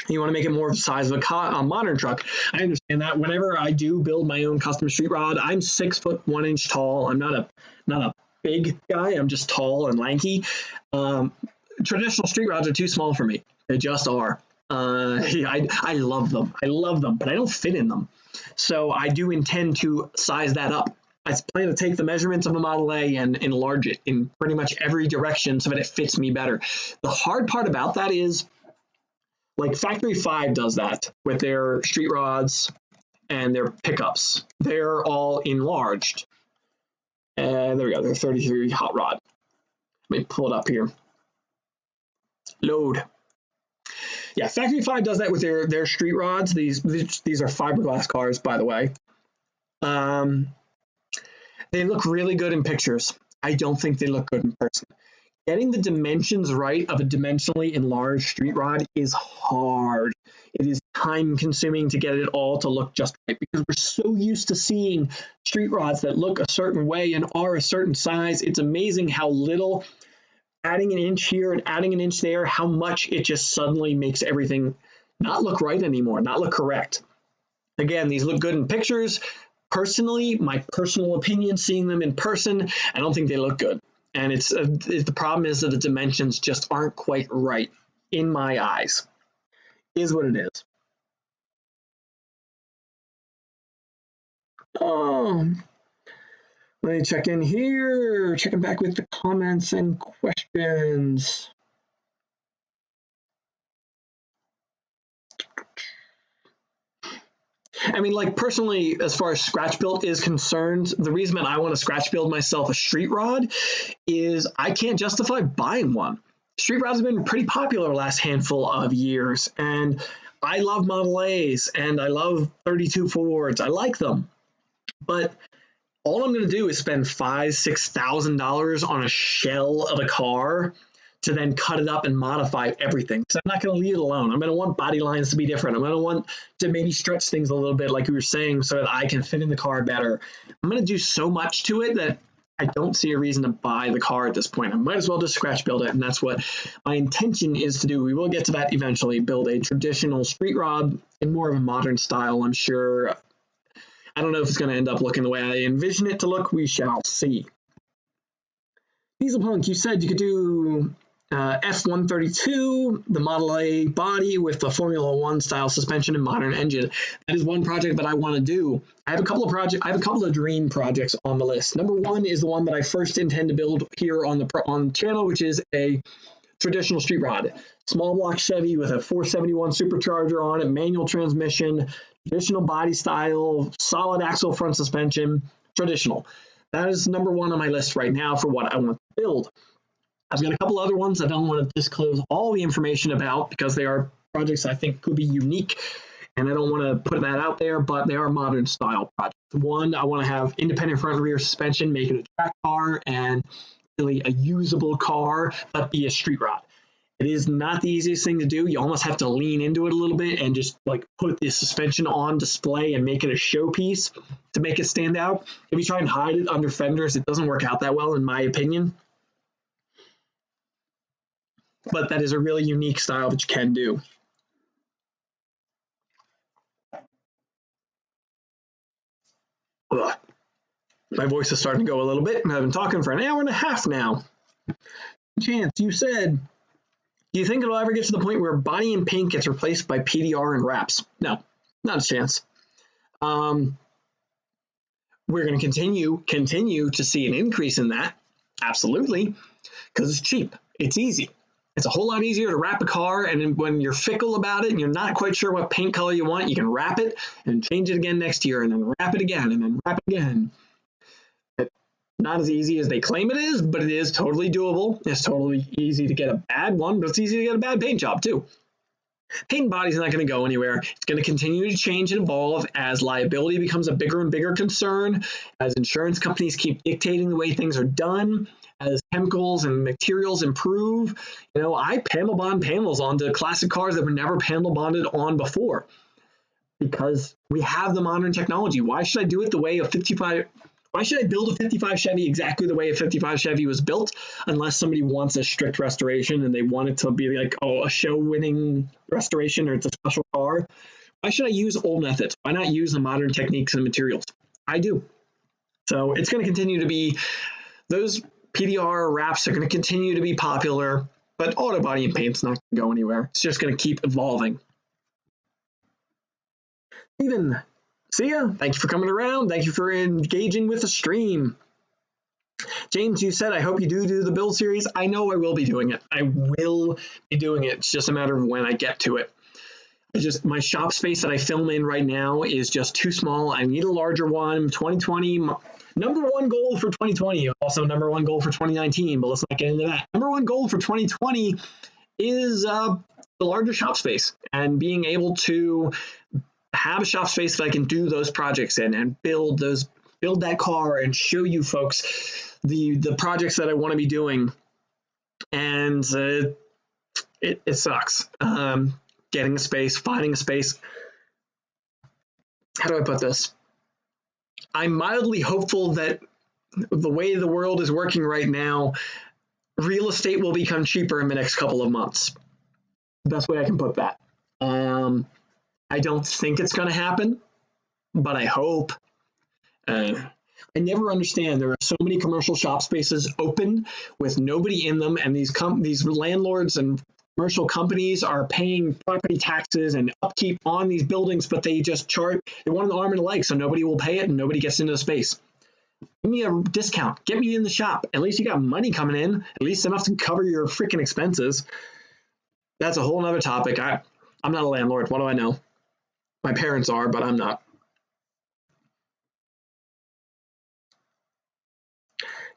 You want to make it more of the size of a modern truck. I understand that. Whenever I do build my own custom street rod, I'm 6 foot 1 inch tall. I'm not a big guy. I'm just tall and lanky. Traditional street rods are too small for me. They just are. I love them. But I don't fit in them. So I do intend to size that up. I plan to take the measurements of a Model A and enlarge it in pretty much every direction so that it fits me better. The hard part about that is, like Factory 5 does that with their street rods and their pickups. They're all enlarged. And there we go, they're 33 hot rod. Let me pull it up here. Load. Yeah, Factory 5 does that with their street rods. These are fiberglass cars, by the way. They look really good in pictures. I don't think they look good in person. Getting the dimensions right of a dimensionally enlarged street rod is hard. It is time consuming to get it all to look just right because we're so used to seeing street rods that look a certain way and are a certain size. It's amazing how little adding an inch here and adding an inch there, how much it just suddenly makes everything not look right anymore, not look correct. Again, these look good in pictures. Personally, my personal opinion, seeing them in person, I don't think they look good. And the problem is that the dimensions just aren't quite right in my eyes. Is what it is. Let me check in here, checking back with the comments and questions. I mean, like personally, as far as scratch build is concerned, the reason that I want to scratch build myself a street rod is I can't justify buying one. Street rods have been pretty popular the last handful of years, and I love Model A's and I love 32 Fords. I like them, but all I'm going to do is spend $5,000-$6,000 on a shell of a car to then cut it up and modify everything. So I'm not going to leave it alone. I'm going to want body lines to be different. I'm going to want to maybe stretch things a little bit, like you were saying, so that I can fit in the car better. I'm going to do so much to it that I don't see a reason to buy the car at this point. I might as well just scratch build it, and that's what my intention is to do. We will get to that eventually, build a traditional street rod in more of a modern style, I'm sure. I don't know if it's going to end up looking the way I envision it to look. We shall see. Diesel Punk, you said you could do F-132, the Model A body with the Formula One style suspension and modern engine. That is one project that I want to do. I have a couple of dream projects on the list. Number one is the one that I first intend to build here on the channel, which is a traditional street rod. Small block Chevy with a 471 supercharger on it, manual transmission, traditional body style, solid axle front suspension, traditional. That is number one on my list right now for what I want to build. I've got a couple other ones I don't want to disclose all the information about because they are projects I think could be unique, and I don't want to put that out there, but they are modern style projects. One, I want to have independent front and rear suspension, make it a track car and really a usable car, but be a street rod. It is not the easiest thing to do. You almost have to lean into it a little bit and just like put the suspension on display and make it a showpiece to make it stand out. If you try and hide it under fenders, it doesn't work out that well, in my opinion. But that is a really unique style that you can do. Ugh. My voice is starting to go a little bit, and I've been talking for an hour and a half now. Chance, you said, do you think it'll ever get to the point where body and paint gets replaced by PDR and wraps? No, not a chance. We're going to continue to see an increase in that. Absolutely, because it's cheap. It's easy. It's a whole lot easier to wrap a car, and when you're fickle about it and you're not quite sure what paint color you want, you can wrap it and change it again next year, and then wrap it again, and then wrap it again. It's not as easy as they claim it is, but it is totally doable. It's totally easy to get a bad one, but it's easy to get a bad paint job too. Paint and body is not going to go anywhere. It's going to continue to change and evolve as liability becomes a bigger and bigger concern, as insurance companies keep dictating the way things are done, as chemicals and materials improve. You know, I panel bond panels onto classic cars that were never panel bonded on before because we have the modern technology. Why should I do it the way a 55? Why should I build a 55 Chevy exactly the way a 55 Chevy was built unless somebody wants a strict restoration and they want it to be like, oh, a show-winning restoration or it's a special car? Why should I use old methods? Why not use the modern techniques and materials? I do. So it's going to continue to be those PDR wraps are going to continue to be popular, but auto body and paint's not going to go anywhere. It's just going to keep evolving. Steven, see ya. Thank you for coming around. Thank you for engaging with the stream. James, you said, I hope you do the build series. I know I will be doing it. I will be doing it. It's just a matter of when I get to it. My shop space that I film in right now is just too small. I need a larger one. 2020, number one goal for 2020, also number one goal for 2019, but let's not get into that. Number one goal for 2020 is the larger shop space and being able to have a shop space that I can do those projects in and build that car and show you folks the projects that I want to be doing. And it sucks. Getting a space, finding a space. How do I put this? I'm mildly hopeful that the way the world is working right now, real estate will become cheaper in the next couple of months. The best way I can put that. I don't think it's going to happen, but I hope. I never understand. There are so many commercial shop spaces open with nobody in them, and these landlords and commercial companies are paying property taxes and upkeep on these buildings, but they just charge. They want an arm and a leg, so nobody will pay it and nobody gets into the space. Give me a discount. Get me in the shop. At least you got money coming in. At least enough to cover your freaking expenses. That's a whole nother topic. I'm not a landlord. What do I know? My parents are, but I'm not.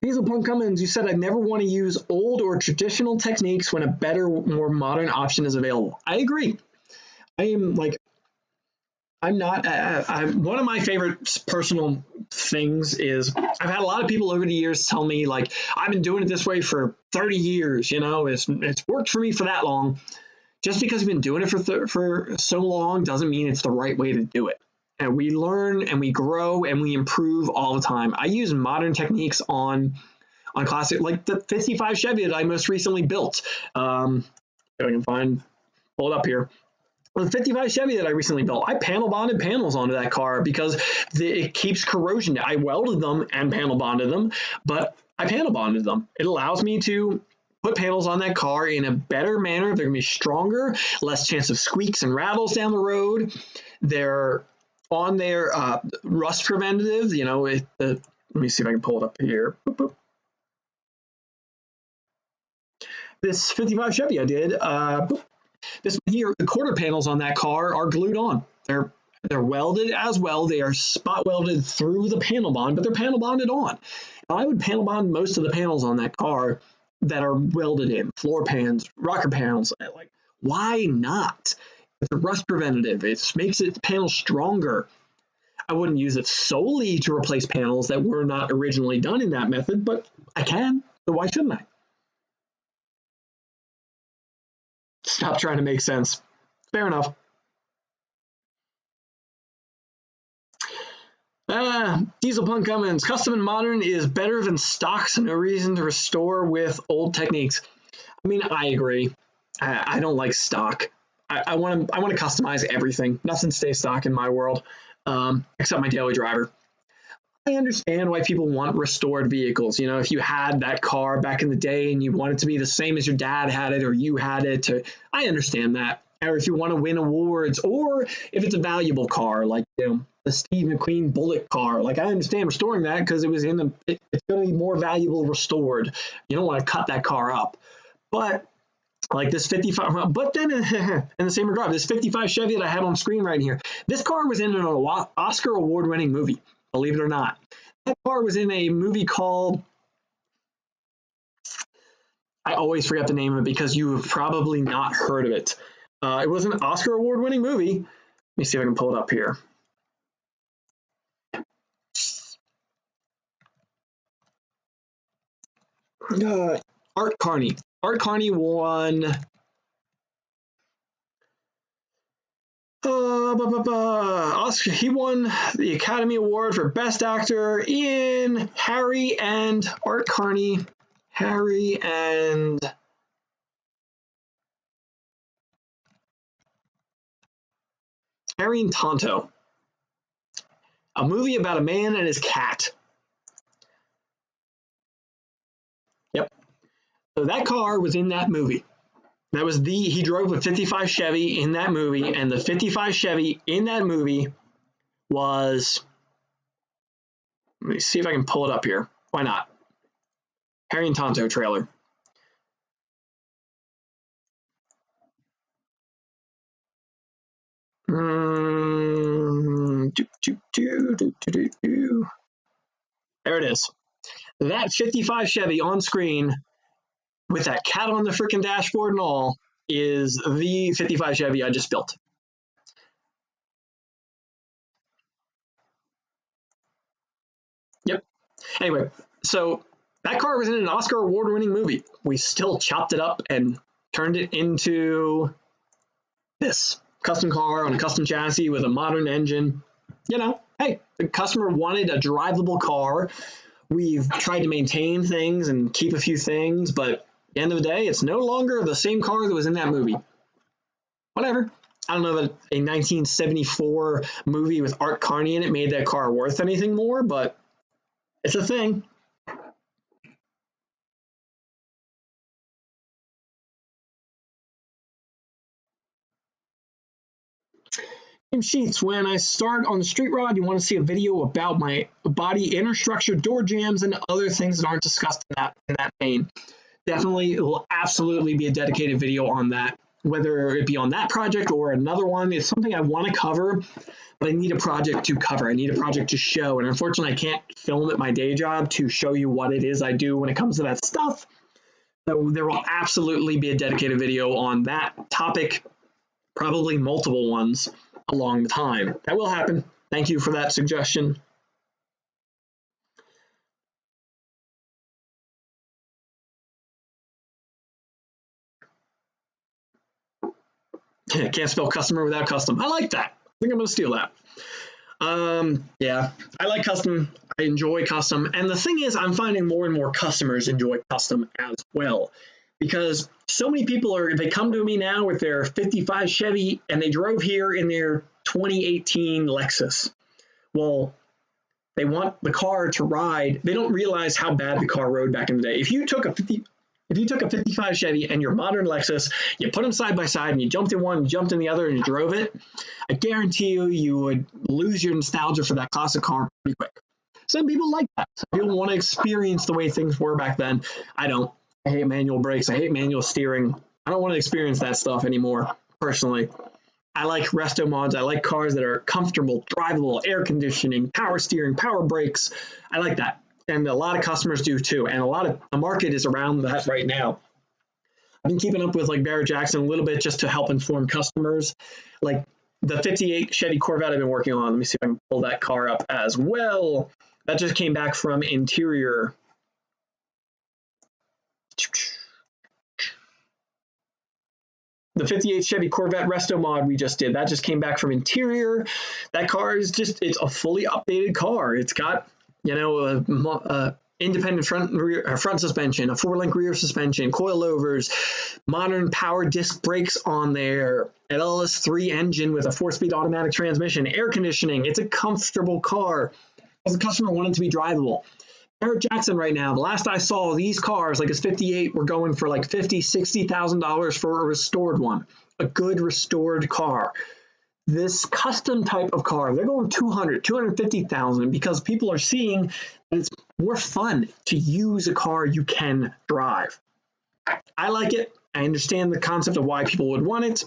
Diesel Punk Cummins, you said I never want to use old or traditional techniques when a better, more modern option is available. I agree. I'm not, one of my favorite personal things is I've had a lot of people over the years tell me, like, I've been doing it this way for 30 years, it's worked for me for that long. Just because you've been doing it for so long doesn't mean it's the right way to do it. And we learn and we grow and we improve all the time. I use modern techniques on classic, like the 55 Chevy that I most recently built. If I can pull it up here. The 55 Chevy that I recently built, I panel bonded panels onto that car because it keeps corrosion. I welded them and panel bonded them, but I panel bonded them. It allows me to put panels on that car in a better manner. They're going to be stronger, less chance of squeaks and rattles down the road. They're on their rust preventative. Let me see if I can pull it up here. Boop, boop. This 55 Chevy I did, this one here, the quarter panels on that car are glued on. They're welded as well. They are spot welded through the panel bond, but they're panel bonded on. Now, I would panel bond most of the panels on that car that are welded in, floor pans, rocker panels. Like, why not? It's a rust preventative. It makes the panel stronger. I wouldn't use it solely to replace panels that were not originally done in that method, but I can, so why shouldn't I? Stop trying to make sense. Fair enough. Diesel Punk Cummins, custom and modern is better than stock, so no reason to restore with old techniques. I mean, I agree. I don't like stock. I want to customize everything. Nothing stays stock in my world, except my daily driver. I understand why people want restored vehicles. If you had that car back in the day and you want it to be the same as your dad had it or you had it, I understand that. Or if you want to win awards, or if it's a valuable car, like the Steve McQueen Bullet car, like I understand restoring that because it's going to be more valuable restored. You don't want to cut that car up, but like this 55. But then in the same regard, this 55 Chevy that I have on screen right here, this car was in an Oscar award-winning movie. Believe it or not, that car was in a movie called. I always forget the name of it because you have probably not heard of it. It was an Oscar award-winning movie. Let me see if I can pull it up here. Art Carney. Art Carney won. Oscar. He won the Academy Award for Best Actor in Harry and Art Carney. Harry and. Harry and Tonto, a movie about a man and his cat. Yep. So that car was in that movie. That was he drove a 55 Chevy in that movie, and the 55 Chevy in that movie was, let me see if I can pull it up here. Why not? Harry and Tonto trailer. There it is. That 55 Chevy on screen with that cat on the freaking dashboard and all is the 55 Chevy I just built. Yep. Anyway, so that car was in an Oscar award-winning movie. We still chopped it up and turned it into this custom car on a custom chassis with a modern engine. Hey, the customer wanted a drivable car. We've tried to maintain things and keep a few things, but at the end of the day, it's no longer the same car that was in that movie. Whatever. I don't know that a 1974 movie with Art Carney in it made that car worth anything more, but it's a thing. Sheets, when I start on the street rod, you want to see a video about my body inner structure, door jams, and other things that aren't discussed in that vein. Definitely, it will absolutely be a dedicated video on that, whether it be on that project or another one. It's something I want to cover, but I need a project to cover. I need a project to show, and unfortunately, I can't film at my day job to show you what it is I do when it comes to that stuff. So there will absolutely be a dedicated video on that topic, probably multiple ones along the time. That will happen. Thank you for that suggestion. Can't spell customer without custom. I like that. I think I'm going to steal that. Yeah, I like custom. I enjoy custom. And the thing is, I'm finding more and more customers enjoy custom as well. Because so many people they come to me now with their 55 Chevy and they drove here in their 2018 Lexus. Well, they want the car to ride. They don't realize how bad the car rode back in the day. If you took a 55 Chevy and your modern Lexus, you put them side by side and you jumped in one, you jumped in the other, and you drove it, I guarantee you would lose your nostalgia for that classic car pretty quick. Some people like that. Some people want to experience the way things were back then. I don't. I hate manual brakes. I hate manual steering. I don't want to experience that stuff anymore, personally. I like resto mods. I like cars that are comfortable, drivable, air conditioning, power steering, power brakes. I like that. And a lot of customers do too. And a lot of the market is around that right now. I've been keeping up with like Barrett Jackson a little bit just to help inform customers. Like the 58 Chevy Corvette I've been working on. Let me see if I can pull that car up as well. That just came back from Interior. The 58 Chevy Corvette Resto mod we just did, that just came back from Interior. That car is it's a fully updated car. It's got, a independent front suspension, a 4-link rear suspension, coilovers, modern power disc brakes on there, an LS3 engine with a 4-speed automatic transmission, air conditioning. It's a comfortable car because the customer wanted to be drivable. Barrett Jackson right now, the last I saw, these cars, like his 58, were going for like $50,000, $60,000 for a restored one, a good restored car. This custom type of car, they're going $200,000, $250,000 because people are seeing that it's more fun to use a car you can drive. I like it. I understand the concept of why people would want it.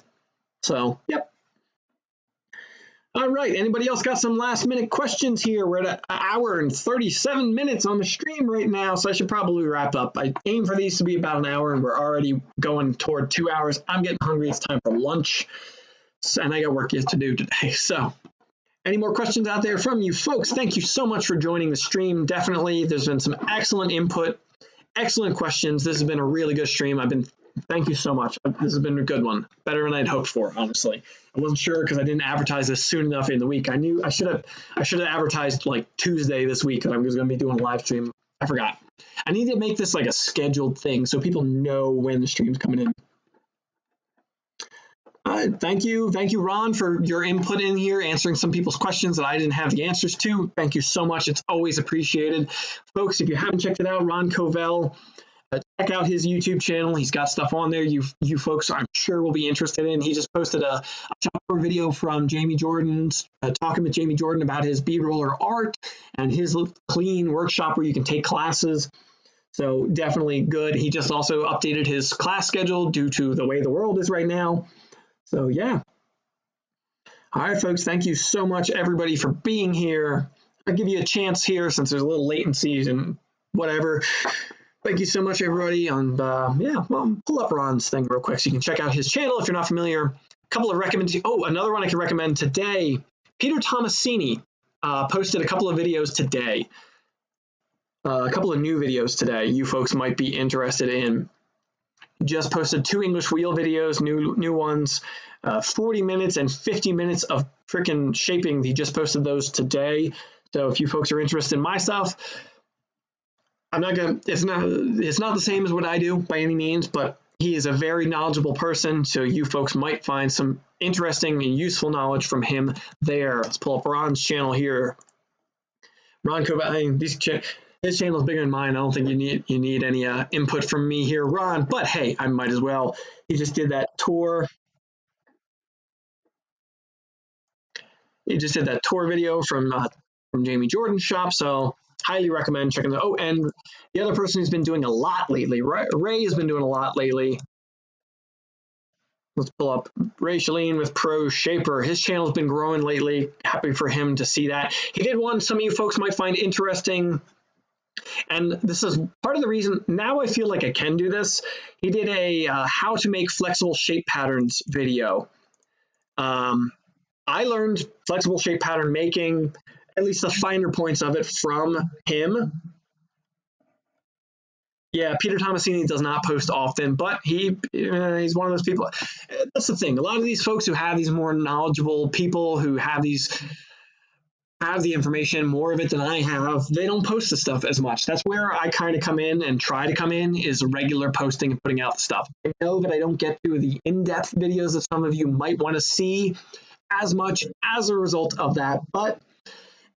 So, yep. All right. Anybody else got some last minute questions here? We're at an hour and 37 minutes on the stream right now, so I should probably wrap up. I aim for these to be about an hour, and we're already going toward 2 hours. I'm getting hungry. It's time for lunch, and I got work yet to do today. So any more questions out there from you folks? Thank you so much for joining the stream. Definitely, there's been some excellent input, excellent questions. This has been a really good stream. Thank you so much. This has been a good one. Better than I'd hoped for, honestly. I wasn't sure because I didn't advertise this soon enough in the week. I knew I should have advertised like Tuesday this week because I was going to be doing a live stream. I forgot. I need to make this like a scheduled thing so people know when the stream's coming in. Thank you, Ron, for your input in here, answering some people's questions that I didn't have the answers to. Thank you so much. It's always appreciated. Folks, if you haven't checked it out, Ron Covell, check out his YouTube channel. He's got stuff on there you folks I'm sure will be interested in. He just posted a shop tour video from Jamie Jordan's, talking with Jamie Jordan about his bead roller art and his clean workshop where you can take classes. So definitely good. He just also updated his class schedule due to the way the world is right now. So yeah. All right, folks, thank you so much, everybody, for being here. I'll give you a chance here since there's a little latency and whatever. Thank you so much, everybody. And pull up Ron's thing real quick so you can check out his channel if you're not familiar. A couple of recommendations. Oh, another one I can recommend today. Peter Tomasini posted a couple of videos today. A couple of new videos today you folks might be interested in. Just posted 2 English wheel videos, new ones, 40 minutes and 50 minutes of freaking shaping. He just posted those today. So if you folks are interested in my stuff, it's not the same as what I do by any means, but He is a very knowledgeable person, so you folks might find some interesting and useful knowledge from him there. Let's pull up Ron's channel here. Ron Covell, his channel is bigger than mine. I don't think you need any input from me here, Ron. But hey, I might as well. He just did that tour. He just did that tour video from Jamie Jordan's shop, so highly recommend checking it out. Oh, and the other person who's been doing a lot lately, Ray has been doing a lot lately. Let's pull up Ray Shalene with Pro Shaper. His channel's been growing lately. Happy for him to see that. He did one some of you folks might find interesting, and this is part of the reason now I feel like I can do this. He did a how to make flexible shape patterns video. I learned flexible shape pattern making, at least the finer points of it, from him. Yeah, Peter Tomasini does not post often, but he's one of those people. That's the thing. A lot of these folks who have these more knowledgeable people who have the information, more of it than I have, they don't post the stuff as much. That's where I kind of come in and try to come in, is regular posting and putting out the stuff. I know that I don't get to the in-depth videos that some of you might want to see as much as a result of that, but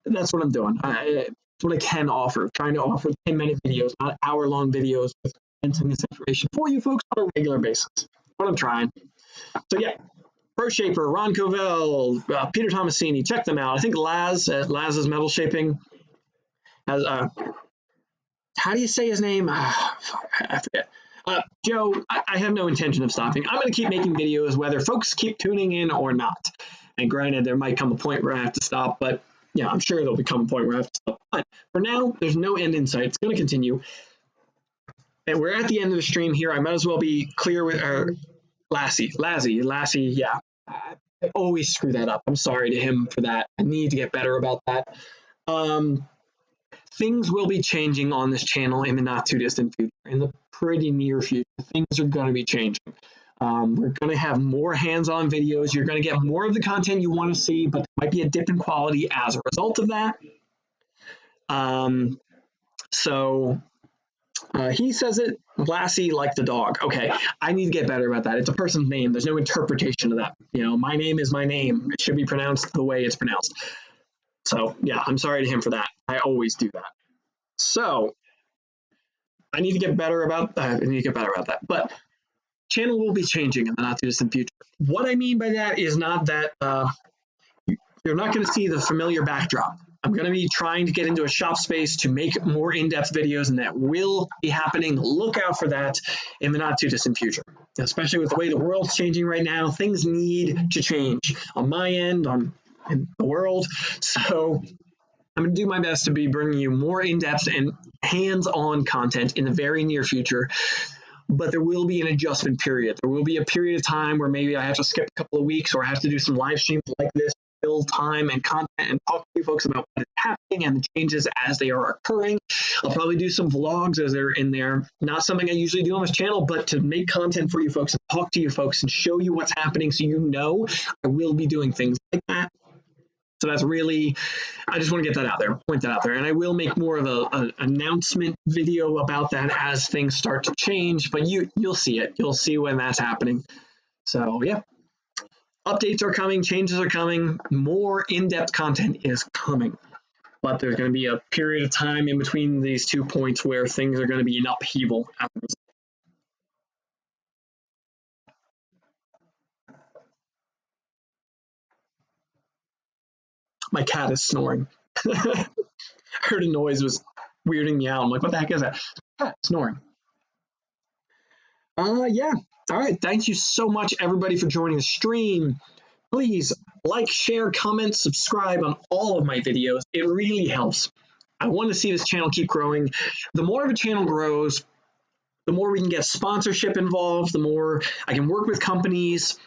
that's what I'm doing. That's what I can offer, trying to offer 10-minute videos, not hour-long videos with presenting this information for you folks on a regular basis. What I'm trying. So yeah, Pro Shaper, Ron Covell, Peter Tomasini, check them out. I think Laz at Laz's Metal Shaping has, how do you say his name? I forget. Joe, I have no intention of stopping. I'm going to keep making videos whether folks keep tuning in or not. And granted, there might come a point where I have to stop, but yeah, I'm sure there'll become a point where I have to stop. But for now, there's no end in sight. It's going to continue. And we're at the end of the stream here. I might as well be clear with Lassie, yeah. I always screw that up. I'm sorry to him for that. I need to get better about that. Things will be changing on this channel in the not too distant future, in the pretty near future. Things are going to be changing. We're going to have more hands-on videos. You're going to get more of the content you want to see, but there might be a dip in quality as a result of that. He says it, Lassie like the dog. Okay, I need to get better about that. It's a person's name. There's no interpretation of that. My name is my name. It should be pronounced the way it's pronounced. So yeah, I'm sorry to him for that. I always do that. So I need to get better about that. But channel will be changing in the not too distant future. What I mean by that is not that you're not going to see the familiar backdrop. I'm going to be trying to get into a shop space to make more in-depth videos, and that will be happening. Look out for that in the not too distant future, especially with the way the world's changing right now. Things need to change on my end, in the world. So I'm going to do my best to be bringing you more in-depth and hands-on content in the very near future. But there will be an adjustment period. There will be a period of time where maybe I have to skip a couple of weeks, or I have to do some live streams like this, fill time and content, and talk to you folks about what is happening and the changes as they are occurring. I'll probably do some vlogs as they're in there. Not something I usually do on this channel, but to make content for you folks and talk to you folks and show you what's happening so you know I will be doing things like that. So that's really, I just want to get that out there, point that out there. And I will make more of an announcement video about that as things start to change, but you'll see it. You'll see when that's happening. So yeah, updates are coming, changes are coming, more in-depth content is coming. But there's going to be a period of time in between these 2 points where things are going to be in upheaval as a result. My cat is snoring. Heard a noise, was weirding me out. I'm like, what the heck is that? Cat snoring. Yeah. All right. Thank you so much, everybody, for joining the stream. Please like, share, comment, subscribe on all of my videos. It really helps. I want to see this channel keep growing. The more of a channel grows, the more we can get sponsorship involved, the more I can work with companies.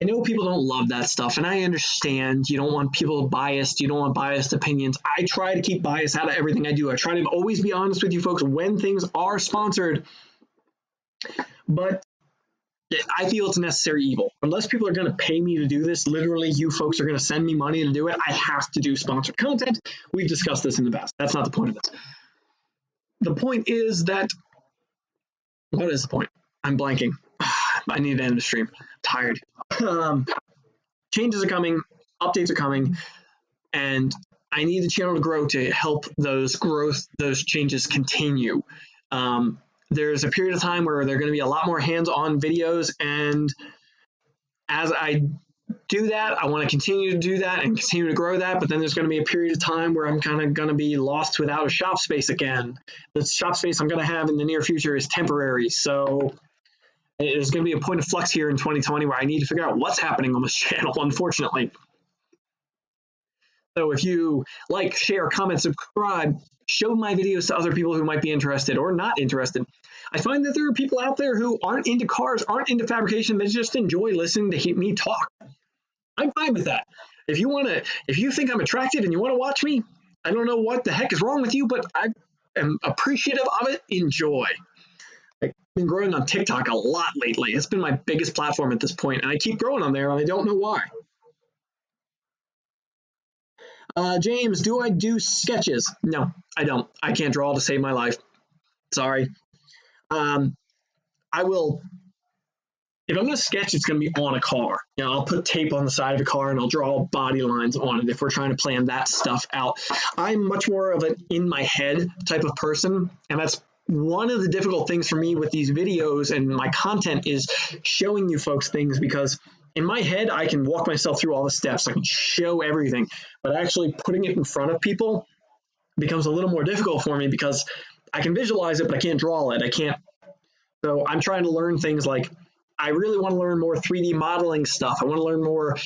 I know people don't love that stuff, and I understand. You don't want people biased. You don't want biased opinions. I try to keep bias out of everything I do. I try to always be honest with you folks when things are sponsored, but I feel it's a necessary evil. Unless people are going to pay me to do this, literally you folks are going to send me money to do it, I have to do sponsored content. We've discussed this in the past. That's not the point of this. The point is that, what is the point? I'm blanking. I need to end the stream. I'm tired. Changes are coming, updates are coming, and I need the channel to grow to help those changes continue. There's a period of time where there are going to be a lot more hands-on videos, and as I do that, I want to continue to do that and continue to grow that, but then there's going to be a period of time where I'm kind of going to be lost without a shop space again. The shop space I'm going to have in the near future is temporary, so there's going to be a point of flux here in 2020 where I need to figure out what's happening on this channel, unfortunately. So if you like, share, comment, subscribe, show my videos to other people who might be interested or not interested. I find that there are people out there who aren't into cars, aren't into fabrication, they just enjoy listening to me talk. I'm fine with that. If you think I'm attractive and you want to watch me, I don't know what the heck is wrong with you, but I am appreciative of it. Enjoy. I've been growing on TikTok a lot lately. It's been my biggest platform at this point, and I keep growing on there, and I don't know why. James, do I do sketches? No, I don't. I can't draw to save my life. Sorry. I will, if I'm going to sketch, it's going to be on a car. I'll put tape on the side of a car and I'll draw body lines on it if we're trying to plan that stuff out. I'm much more of an in my head type of person, and that's one of the difficult things for me with these videos and my content is showing you folks things, because in my head, I can walk myself through all the steps. I can show everything, but actually putting it in front of people becomes a little more difficult for me because I can visualize it, but I can't draw it. I can't. So I'm trying to learn things like, I really want to learn more 3D modeling stuff. I want to learn more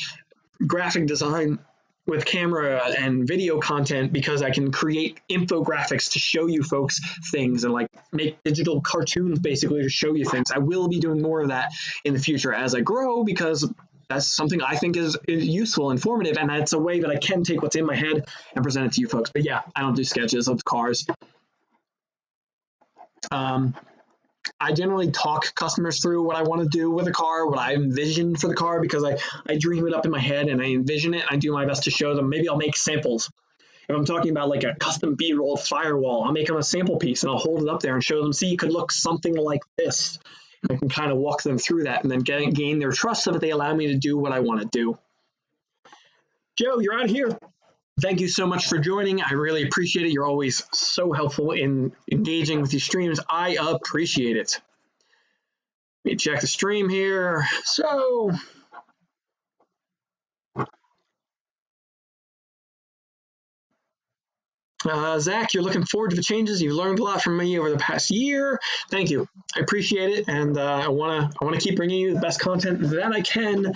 graphic design with camera and video content, because I can create infographics to show you folks things and like make digital cartoons basically to show you things. I will be doing more of that in the future as I grow, because that's something I think is useful, informative, and it's a way that I can take what's in my head and present it to you folks. But yeah, I don't do sketches of cars. I generally talk customers through what I want to do with a car, what I envision for the car, because I dream it up in my head and I envision it. I do my best to show them. Maybe I'll make samples. If I'm talking about like a custom bead roll firewall, I'll make them a sample piece and I'll hold it up there and show them, see, it could look something like this. I can kind of walk them through that and then gain their trust so that they allow me to do what I want to do. Joe, you're out here. Thank you so much for joining. I really appreciate it. You're always so helpful in engaging with these streams. I appreciate it. Let me check the stream here. So, Zach, you're looking forward to the changes. You've learned a lot from me over the past year. Thank you. I appreciate it, and I want to keep bringing you the best content that I can.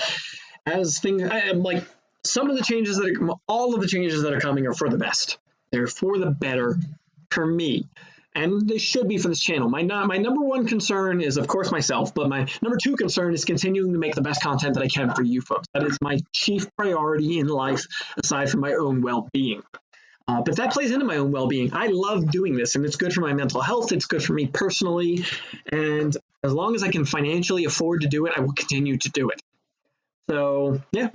As things, like some of the changes all of the changes that are coming are for the best. They're for the better for me, and they should be for this channel. My number one concern is, of course, myself, but my number two concern is continuing to make the best content that I can for you folks. That is my chief priority in life, aside from my own well-being. But that plays into my own well-being. I love doing this, and it's good for my mental health. It's good for me personally, and as long as I can financially afford to do it, I will continue to do it. So, yeah.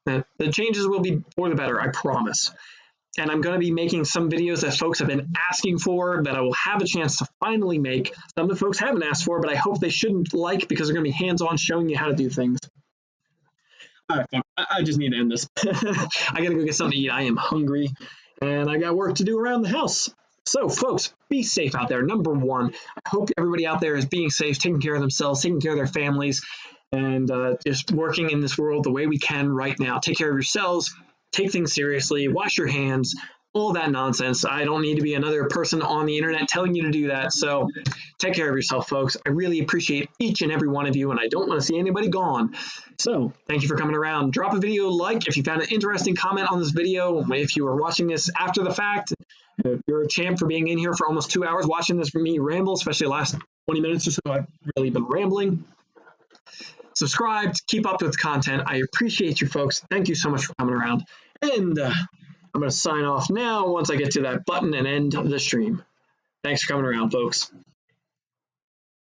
The changes will be for the better, I promise. And I'm going to be making some videos that folks have been asking for that I will have a chance to finally make. Some of the folks haven't asked for, but I hope they shouldn't like, because they're going to be hands-on showing you how to do things. All right, folks, I just need to end this. I got to go get something to eat. I am hungry, and I got work to do around the house. So, folks, be safe out there. Number one, I hope everybody out there is being safe, taking care of themselves, taking care of their families, and just working in this world the way we can right now. Take care of yourselves, take things seriously, wash your hands, all that nonsense. I don't need to be another person on the internet telling you to do that. So take care of yourself, folks. I really appreciate each and every one of you, and I don't want to see anybody gone. So thank you for coming around. Drop a video like if you found an interesting, comment on this video. If you are watching this after the fact, you're a champ for being in here for almost 2 hours watching this for me ramble, especially the last 20 minutes or so. I've really been rambling. Subscribe, keep up with the content. I appreciate you folks. Thank you so much for coming around. And I'm going to sign off now once I get to that button and end the stream. Thanks for coming around, folks.